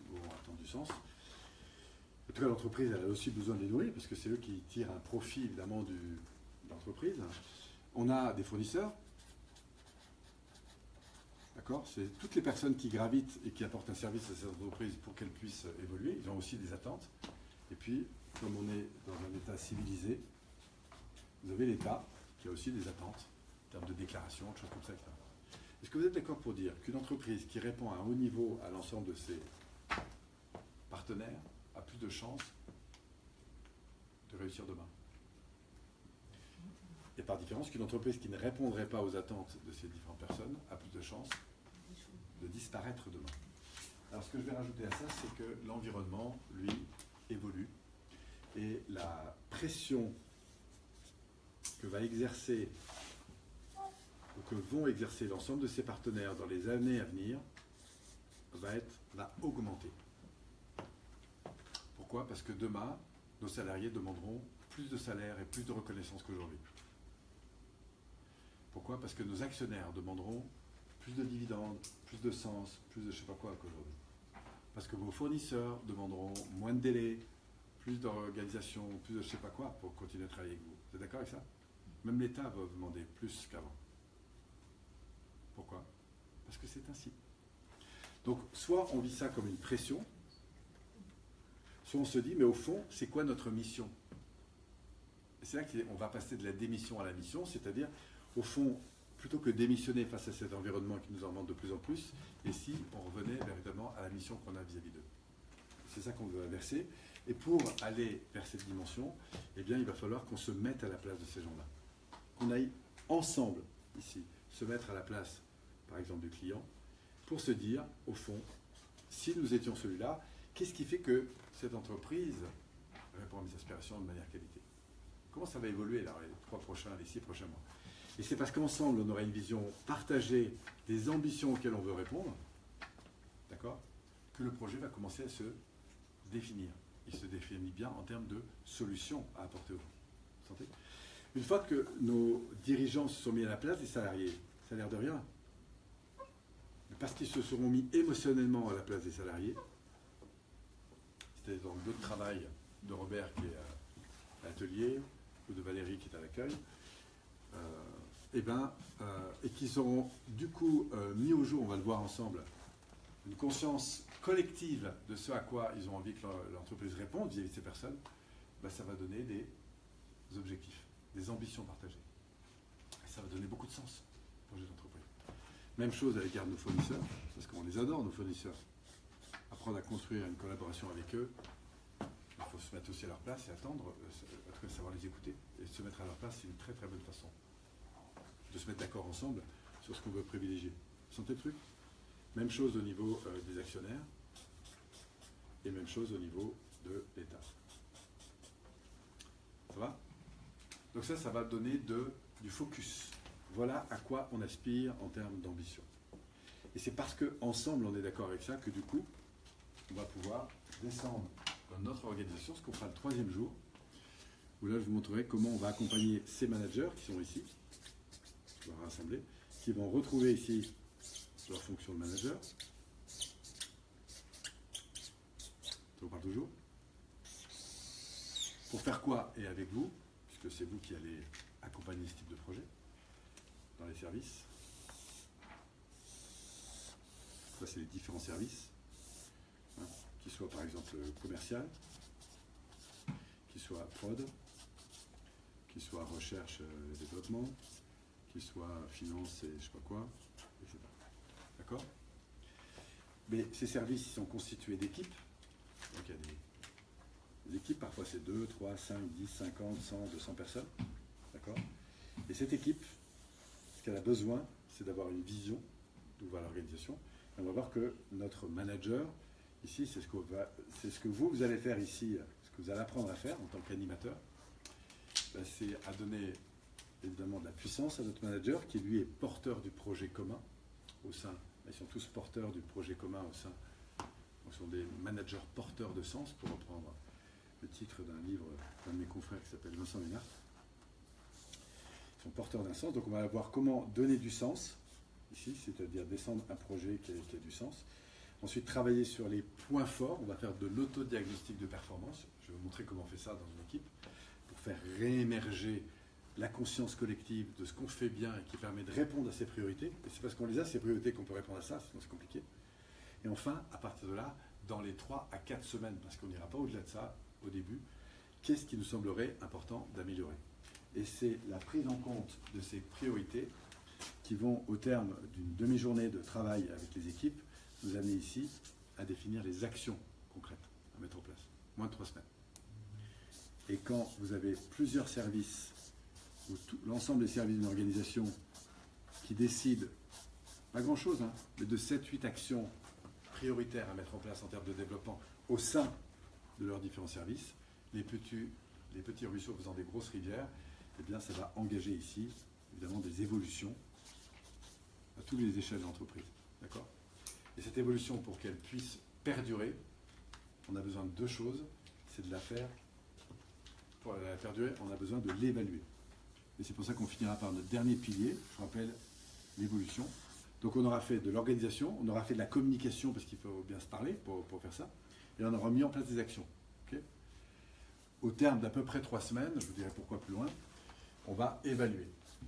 vont attendre du sens. En tout cas, l'entreprise, elle a aussi besoin de les nourrir, parce que c'est eux qui tirent un profit, évidemment, de l'entreprise. On a des fournisseurs. D'accord ? C'est toutes les personnes qui gravitent et qui apportent un service à cette entreprise pour qu'elle puisse évoluer. Ils ont aussi des attentes. Et puis, comme on est dans un État civilisé, vous avez l'État qui a aussi des attentes en termes de déclaration, de choses comme ça, etc. Est-ce que vous êtes d'accord pour dire qu'une entreprise qui répond à un haut niveau à l'ensemble de ses partenaires a plus de chances de réussir demain ? Et par différence, qu'une entreprise qui ne répondrait pas aux attentes de ces différentes personnes a plus de chances de disparaître demain. Alors ce que je vais rajouter à ça, c'est que l'environnement, lui, évolue. Et la pression que va exercer ou que vont exercer l'ensemble de ses partenaires dans les années à venir va augmenter. Pourquoi ? Parce que demain, nos salariés demanderont plus de salaire et plus de reconnaissance qu'aujourd'hui. Pourquoi ? Parce que nos actionnaires demanderont plus de dividendes, plus de sens, plus de je ne sais pas quoi qu'aujourd'hui. Parce que vos fournisseurs demanderont moins de délais, plus d'organisation, plus de je ne sais pas quoi pour continuer à travailler avec vous. Vous êtes d'accord avec ça ? Même l'État va vous demander plus qu'avant. Pourquoi ? Parce que c'est ainsi. Donc, soit on vit ça comme une pression, soit on se dit, mais au fond, c'est quoi notre mission ? Et c'est là qu'on va passer de la démission à la mission, c'est-à-dire, au fond, plutôt que démissionner face à cet environnement qui nous en demande de plus en plus, et si on revenait véritablement à la mission qu'on a vis-à-vis d'eux. C'est ça qu'on veut inverser. Et pour aller vers cette dimension, eh bien, il va falloir qu'on se mette à la place de ces gens-là. Qu'on aille ensemble, ici, se mettre à la place, par exemple, du client, pour se dire, au fond, si nous étions celui-là, qu'est-ce qui fait que cette entreprise répond à mes aspirations de manière qualité ? Comment ça va évoluer là, les 6 prochains mois ? Et c'est parce qu'ensemble, on aura une vision partagée des ambitions auxquelles on veut répondre, d'accord, que le projet va commencer à se définir. Il se définit bien en termes de solutions à apporter aux gens. Vous sentez ? Une fois que nos dirigeants se sont mis à la place des salariés, ça a l'air de rien. Mais parce qu'ils se seront mis émotionnellement à la place des salariés, c'était dans le lieu de travail de Robert qui est à l'atelier, ou de Valérie qui est à l'accueil, et qu'ils auront du coup mis au jour, on va le voir ensemble, une conscience collective de ce à quoi ils ont envie que l'entreprise réponde vis-à-vis de ces personnes, ça va donner des objectifs, des ambitions partagées. Et ça va donner beaucoup de sens au projet d'entreprise. Même chose à l'égard de nos fournisseurs, parce qu'on les adore, nos fournisseurs. Apprendre à construire une collaboration avec eux, il faut se mettre aussi à leur place et attendre, en tout cas savoir les écouter. Et se mettre à leur place, c'est une très très bonne façon de se mettre d'accord ensemble sur ce qu'on veut privilégier. Vous sentez le truc? Même chose au niveau des actionnaires et même chose au niveau de l'État. Ça va? Donc ça va donner du focus. Voilà à quoi on aspire en termes d'ambition. Et c'est parce qu'ensemble on est d'accord avec ça que du coup, on va pouvoir descendre dans notre organisation, ce qu'on fera le 3e jour, où là je vous montrerai comment on va accompagner ces managers qui sont ici, on va rassembler, qui vont retrouver ici leur fonction de manager. Ça vous parle toujours? Pour faire quoi et avec vous, puisque c'est vous qui allez accompagner ce type de projet dans les services. Ça, c'est les différents services, hein, qui soient par exemple commercial, qui soient prod, qui soient recherche et développement, qui soient finance et je sais pas quoi, etc. D'accord? Mais ces services, ils sont constitués d'équipes. Donc il y a des équipes, parfois c'est 2, 3, 5, 10, 50, 100, 200 personnes. D'accord? Et cette équipe, ce qu'elle a besoin, c'est d'avoir une vision d'où va l'organisation. Et on va voir que notre manager, ici, c'est ce que vous allez faire ici, ce que vous allez apprendre à faire en tant qu'animateur. C'est à donner évidemment de la puissance à notre manager qui lui est porteur du projet commun au sein. Ils sont tous porteurs du projet commun au sein. Donc, ce sont des managers porteurs de sens, pour reprendre le titre d'un livre d'un de mes confrères qui s'appelle Vincent Ménard. Ils sont porteurs d'un sens, donc on va voir comment donner du sens, ici, c'est-à-dire descendre un projet qui a du sens. Ensuite, travailler sur les points forts, on va faire de l'autodiagnostic de performance. Je vais vous montrer comment on fait ça dans une équipe, pour faire réémerger la conscience collective de ce qu'on fait bien et qui permet de répondre à ses priorités. Et c'est parce qu'on les a, ces priorités, qu'on peut répondre à ça, sinon c'est compliqué. Et enfin, à partir de là, dans les 3 à 4 semaines, parce qu'on n'ira pas au-delà de ça au début, qu'est-ce qui nous semblerait important d'améliorer? Et c'est la prise en compte de ces priorités qui vont, au terme d'une demi-journée de travail avec les équipes, nous amener ici à définir les actions concrètes à mettre en place. Moins de 3 semaines. Et quand vous avez plusieurs services, ou l'ensemble des services d'une organisation qui décident, pas grand-chose, hein, mais de 7-8 actions prioritaires à mettre en place en termes de développement au sein de leurs différents services, les petits ruisseaux faisant des grosses rivières, eh bien ça va engager ici, évidemment, des évolutions à toutes les échelles de l'entreprise. D'accord? Et cette évolution, pour qu'elle puisse perdurer, on a besoin de 2 choses. C'est de la faire. Pour la perdurer, on a besoin de l'évaluer. Et c'est pour ça qu'on finira par notre dernier pilier, je rappelle, l'évolution. Donc on aura fait de l'organisation, on aura fait de la communication, parce qu'il faut bien se parler pour faire ça, et on aura mis en place des actions. Okay? Au terme d'à peu près 3 semaines, je vous dirai pourquoi plus loin, on va évaluer.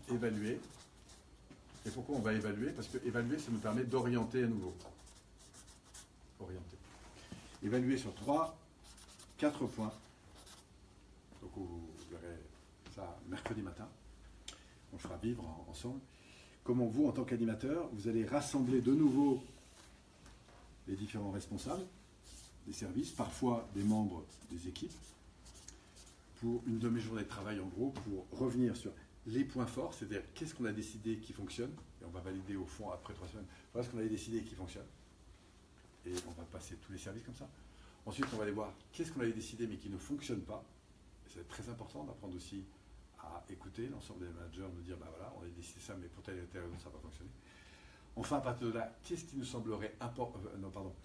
Évaluer. Et pourquoi on va évaluer? Parce que évaluer, ça nous permet d'orienter à nouveau. Orienter. Évaluer sur 4 points. Donc vous verrez ça mercredi matin. On le fera vivre ensemble. Comment vous, en tant qu'animateur, vous allez rassembler de nouveau les différents responsables des services, parfois des membres des équipes, pour une demi-journée de travail en gros, pour revenir sur les points forts, c'est-à-dire qu'est-ce qu'on a décidé qui fonctionne, et on va valider au fond après 3 semaines, voilà ce qu'on avait décidé qui fonctionne. Et on va passer tous les services comme ça. Ensuite, on va aller voir qu'est-ce qu'on avait décidé mais qui ne fonctionne pas. Et c'est très important d'apprendre aussi à écouter l'ensemble des managers, nous dire, voilà, on a décidé ça, mais pour telle et telle raison, ça n'a pas fonctionné. Enfin, à partir de là, qu'est-ce qui nous semblerait important?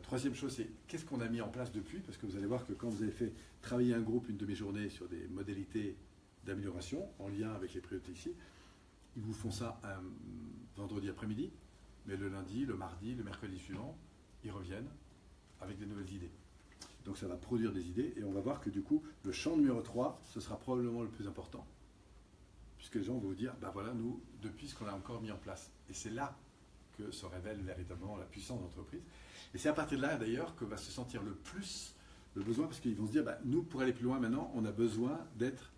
Troisième chose, c'est qu'est-ce qu'on a mis en place depuis? Parce que vous allez voir que quand vous avez fait travailler un groupe une demi-journée sur des modalités d'amélioration, en lien avec les priorités ici, ils vous font ça un vendredi après-midi, mais le lundi, le mardi, le mercredi suivant, ils reviennent avec des nouvelles idées. Donc ça va produire des idées, et on va voir que du coup, le champ numéro 3, ce sera probablement le plus important, puisque les gens vont vous dire, bah voilà, nous, depuis ce qu'on a encore mis en place. Et c'est là que se révèle véritablement la puissance de l'entreprise. Et c'est à partir de là, d'ailleurs, que va se sentir le plus le besoin, parce qu'ils vont se dire, bah, nous, pour aller plus loin maintenant, on a besoin d'être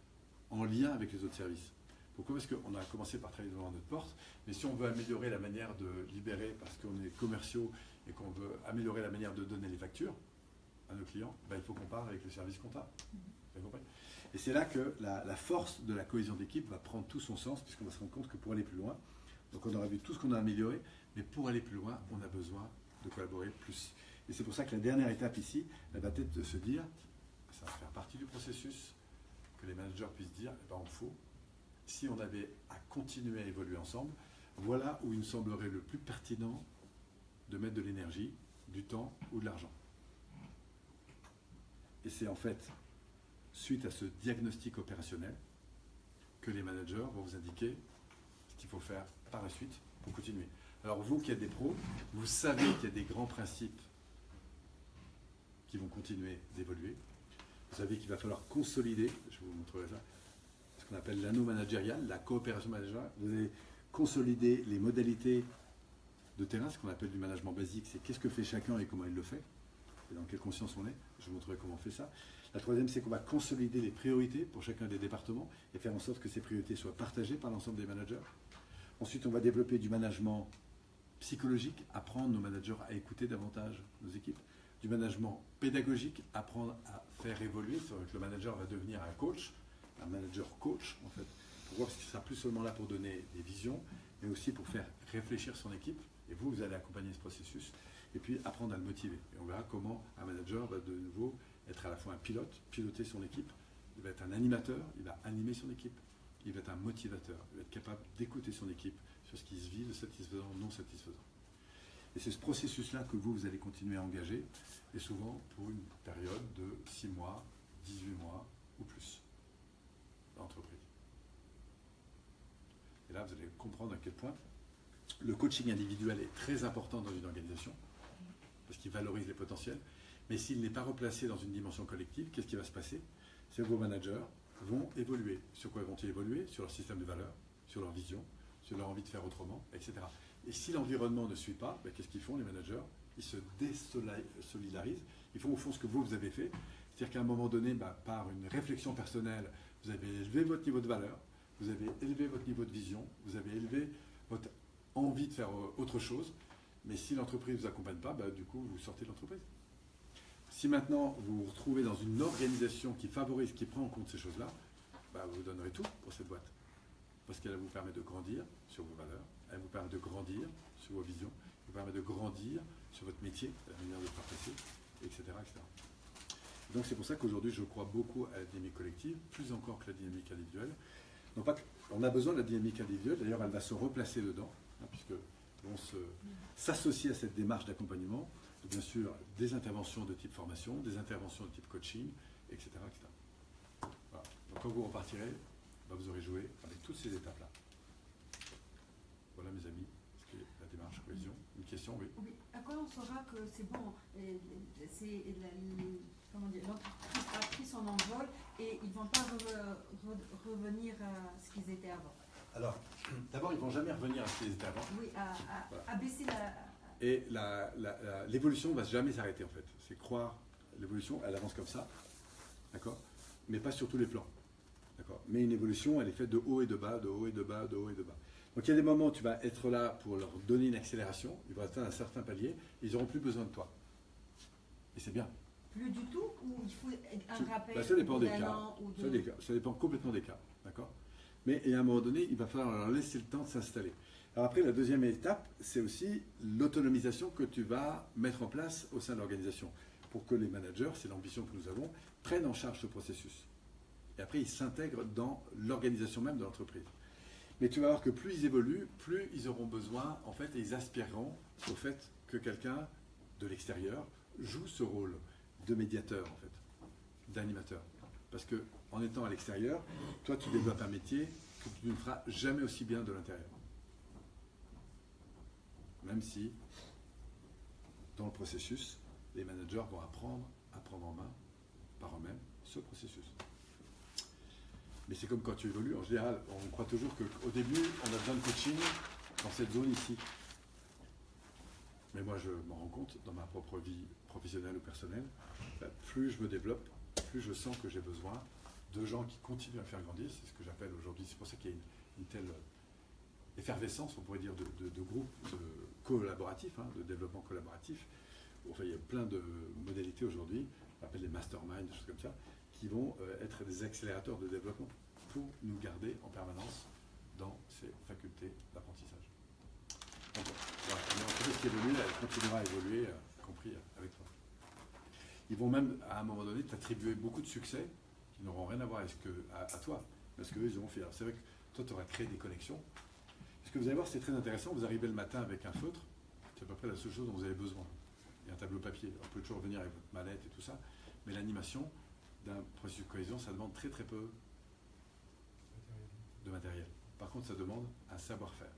en lien avec les autres services. Pourquoi? Parce qu'on a commencé par travailler devant notre porte, mais si on veut améliorer la manière de libérer, parce qu'on est commerciaux et qu'on veut améliorer la manière de donner les factures à nos clients, bah, il faut qu'on parle avec le service comptable. Vous avez compris? Et c'est là que la force de la cohésion d'équipe va prendre tout son sens, puisqu'on va se rendre compte que pour aller plus loin, donc on aura vu tout ce qu'on a amélioré, mais pour aller plus loin, on a besoin de collaborer plus. Et c'est pour ça que la dernière étape ici, elle va être de se dire, ça va faire partie du processus, que les managers puissent dire, eh ben, on faut, si on avait à continuer à évoluer ensemble, voilà où il nous semblerait le plus pertinent de mettre de l'énergie, du temps ou de l'argent. Et c'est en fait, suite à ce diagnostic opérationnel, que les managers vont vous indiquer ce qu'il faut faire par la suite pour continuer. Alors vous qui êtes des pros, vous savez qu'il y a des grands principes qui vont continuer d'évoluer. Vous savez qu'il va falloir consolider, je vous montrerai ça, ce qu'on appelle l'anneau managérial, la coopération managériale. Vous allez consolider les modalités de terrain, ce qu'on appelle du management basique, c'est qu'est-ce que fait chacun et comment il le fait, et dans quelle conscience on est. Je vous montrerai comment on fait ça. La troisième, c'est qu'on va consolider les priorités pour chacun des départements et faire en sorte que ces priorités soient partagées par l'ensemble des managers. Ensuite, on va développer du management psychologique, apprendre nos managers à écouter davantage nos équipes. Du management pédagogique, apprendre à faire évoluer. C'est vrai que le manager va devenir un coach, un manager coach en fait. Pourquoi? Parce qu'il ne sera plus seulement là pour donner des visions, mais aussi pour faire réfléchir son équipe. Et vous allez accompagner ce processus. Et puis apprendre à le motiver. Et on verra comment un manager va de nouveau être à la fois un pilote, piloter son équipe. Il va être un animateur, il va animer son équipe. Il va être un motivateur, il va être capable d'écouter son équipe sur ce qui se vit de satisfaisant ou non satisfaisant. Et c'est ce processus-là que vous allez continuer à engager, et souvent pour une période de 6 mois, 18 mois ou plus d'entreprise. Et là, vous allez comprendre à quel point le coaching individuel est très important dans une organisation, parce qu'il valorise les potentiels, mais s'il n'est pas replacé dans une dimension collective, qu'est-ce qui va se passer? C'est que vos managers vont évoluer. Sur quoi vont-ils évoluer? Sur leur système de valeurs, sur leur vision, sur leur envie de faire autrement, etc. Et si l'environnement ne suit pas, ben, qu'est-ce qu'ils font les managers? Ils se désolidarisent, ils font au fond ce que vous avez fait, c'est-à-dire qu'à un moment donné, ben, par une réflexion personnelle, vous avez élevé votre niveau de valeur, vous avez élevé votre niveau de vision, vous avez élevé votre envie de faire autre chose, mais si l'entreprise ne vous accompagne pas, ben, du coup, vous sortez de l'entreprise. Si maintenant vous vous retrouvez dans une organisation qui favorise, qui prend en compte ces choses-là, bah vous donnerez tout pour cette boîte. Parce qu'elle vous permet de grandir sur vos valeurs, elle vous permet de grandir sur vos visions, elle vous permet de grandir sur votre métier, la manière de faire passer, etc., etc. Donc c'est pour ça qu'aujourd'hui je crois beaucoup à la dynamique collective, plus encore que la dynamique individuelle. Non pas qu'on a besoin de la dynamique individuelle, d'ailleurs elle va se replacer dedans, hein, puisque vont s'associer à cette démarche d'accompagnement. Bien sûr, des interventions de type formation, des interventions de type coaching, etc. etc. Voilà. Donc quand vous repartirez, bah, vous aurez joué avec toutes ces étapes-là. Voilà mes amis, c'est la démarche cohésion. Une question, oui. Oui. À quoi on saura que c'est bon, l'entreprise a pris son envol et ils ne vont pas revenir à ce qu'ils étaient avant? Alors, d'abord, ils ne vont jamais revenir à ce qu'ils étaient avant. Oui, Voilà. à baisser la... Et l'évolution ne va jamais s'arrêter en fait. C'est croire l'évolution, elle avance comme ça, d'accord? Mais pas sur tous les plans, d'accord? Mais une évolution, elle est faite de haut et de bas, de haut et de bas, de haut et de bas. Donc il y a des moments où tu vas être là pour leur donner une accélération, ils vont atteindre un certain palier, ils n'auront plus besoin de toi. Et c'est bien. Plus du tout, ou il faut un rappel? Ben, ça dépend des cas. Ça dépend complètement des cas, d'accord? Mais à un moment donné, il va falloir leur laisser le temps de s'installer. Alors après, la deuxième étape, c'est aussi l'autonomisation que tu vas mettre en place au sein de l'organisation pour que les managers, c'est l'ambition que nous avons, prennent en charge ce processus. Et après, ils s'intègrent dans l'organisation même de l'entreprise. Mais tu vas voir que plus ils évoluent, plus ils auront besoin, en fait, et ils aspireront au fait que quelqu'un de l'extérieur joue ce rôle de médiateur, en fait, d'animateur. Parce que en étant à l'extérieur, toi, tu développes un métier que tu ne feras jamais aussi bien de l'intérieur. Même si, dans le processus, les managers vont apprendre à prendre en main par eux-mêmes ce processus. Mais c'est comme quand tu évolues, en général, on croit toujours qu'au début, on a besoin de coaching dans cette zone ici. Mais moi, je m'en rends compte dans ma propre vie professionnelle ou personnelle, plus je me développe, plus je sens que j'ai besoin de gens qui continuent à faire grandir. C'est ce que j'appelle aujourd'hui, c'est pour ça qu'il y a une telle effervescence, on pourrait dire, de groupes collaboratifs, hein, de développement collaboratif. Enfin, il y a plein de modalités aujourd'hui, on appelle les masterminds, des choses comme ça, qui vont être des accélérateurs de développement pour nous garder en permanence dans ces facultés d'apprentissage. Donc, voilà, une entreprise qui évolue, elle continuera à évoluer, y compris avec toi. Ils vont même, à un moment donné, t'attribuer beaucoup de succès qui n'auront rien à voir avec à toi, parce qu'eux, ils auront fait. Alors, c'est vrai que toi, tu auras créé des connexions. Ce que vous allez voir, c'est très intéressant. Vous arrivez le matin avec un feutre, c'est à peu près la seule chose dont vous avez besoin. Et un tableau papier. On peut toujours venir avec votre mallette et tout ça, mais l'animation d'un processus de cohésion, ça demande très très peu de matériel. Par contre, ça demande un savoir-faire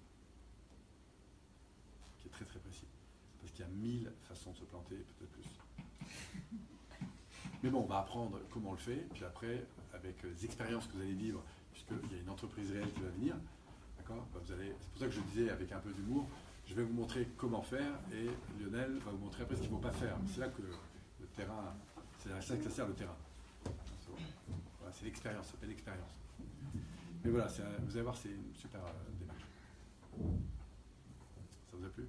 qui est très très précis. Parce qu'il y a 1000 façons de se planter, peut-être plus. Mais bon, on va apprendre comment on le fait, puis après, avec les expériences que vous allez vivre, puisqu'il y a une entreprise réelle qui va venir, d'accord, bah c'est pour ça que je disais avec un peu d'humour, je vais vous montrer comment faire, et Lionel va vous montrer après ce qu'il ne faut pas faire. C'est là que le terrain, c'est à ça que ça sert le terrain. Voilà, c'est l'expérience, ça s'appelle l'expérience. Mais voilà, vous allez voir, c'est une super démarche. Ça vous a plu ?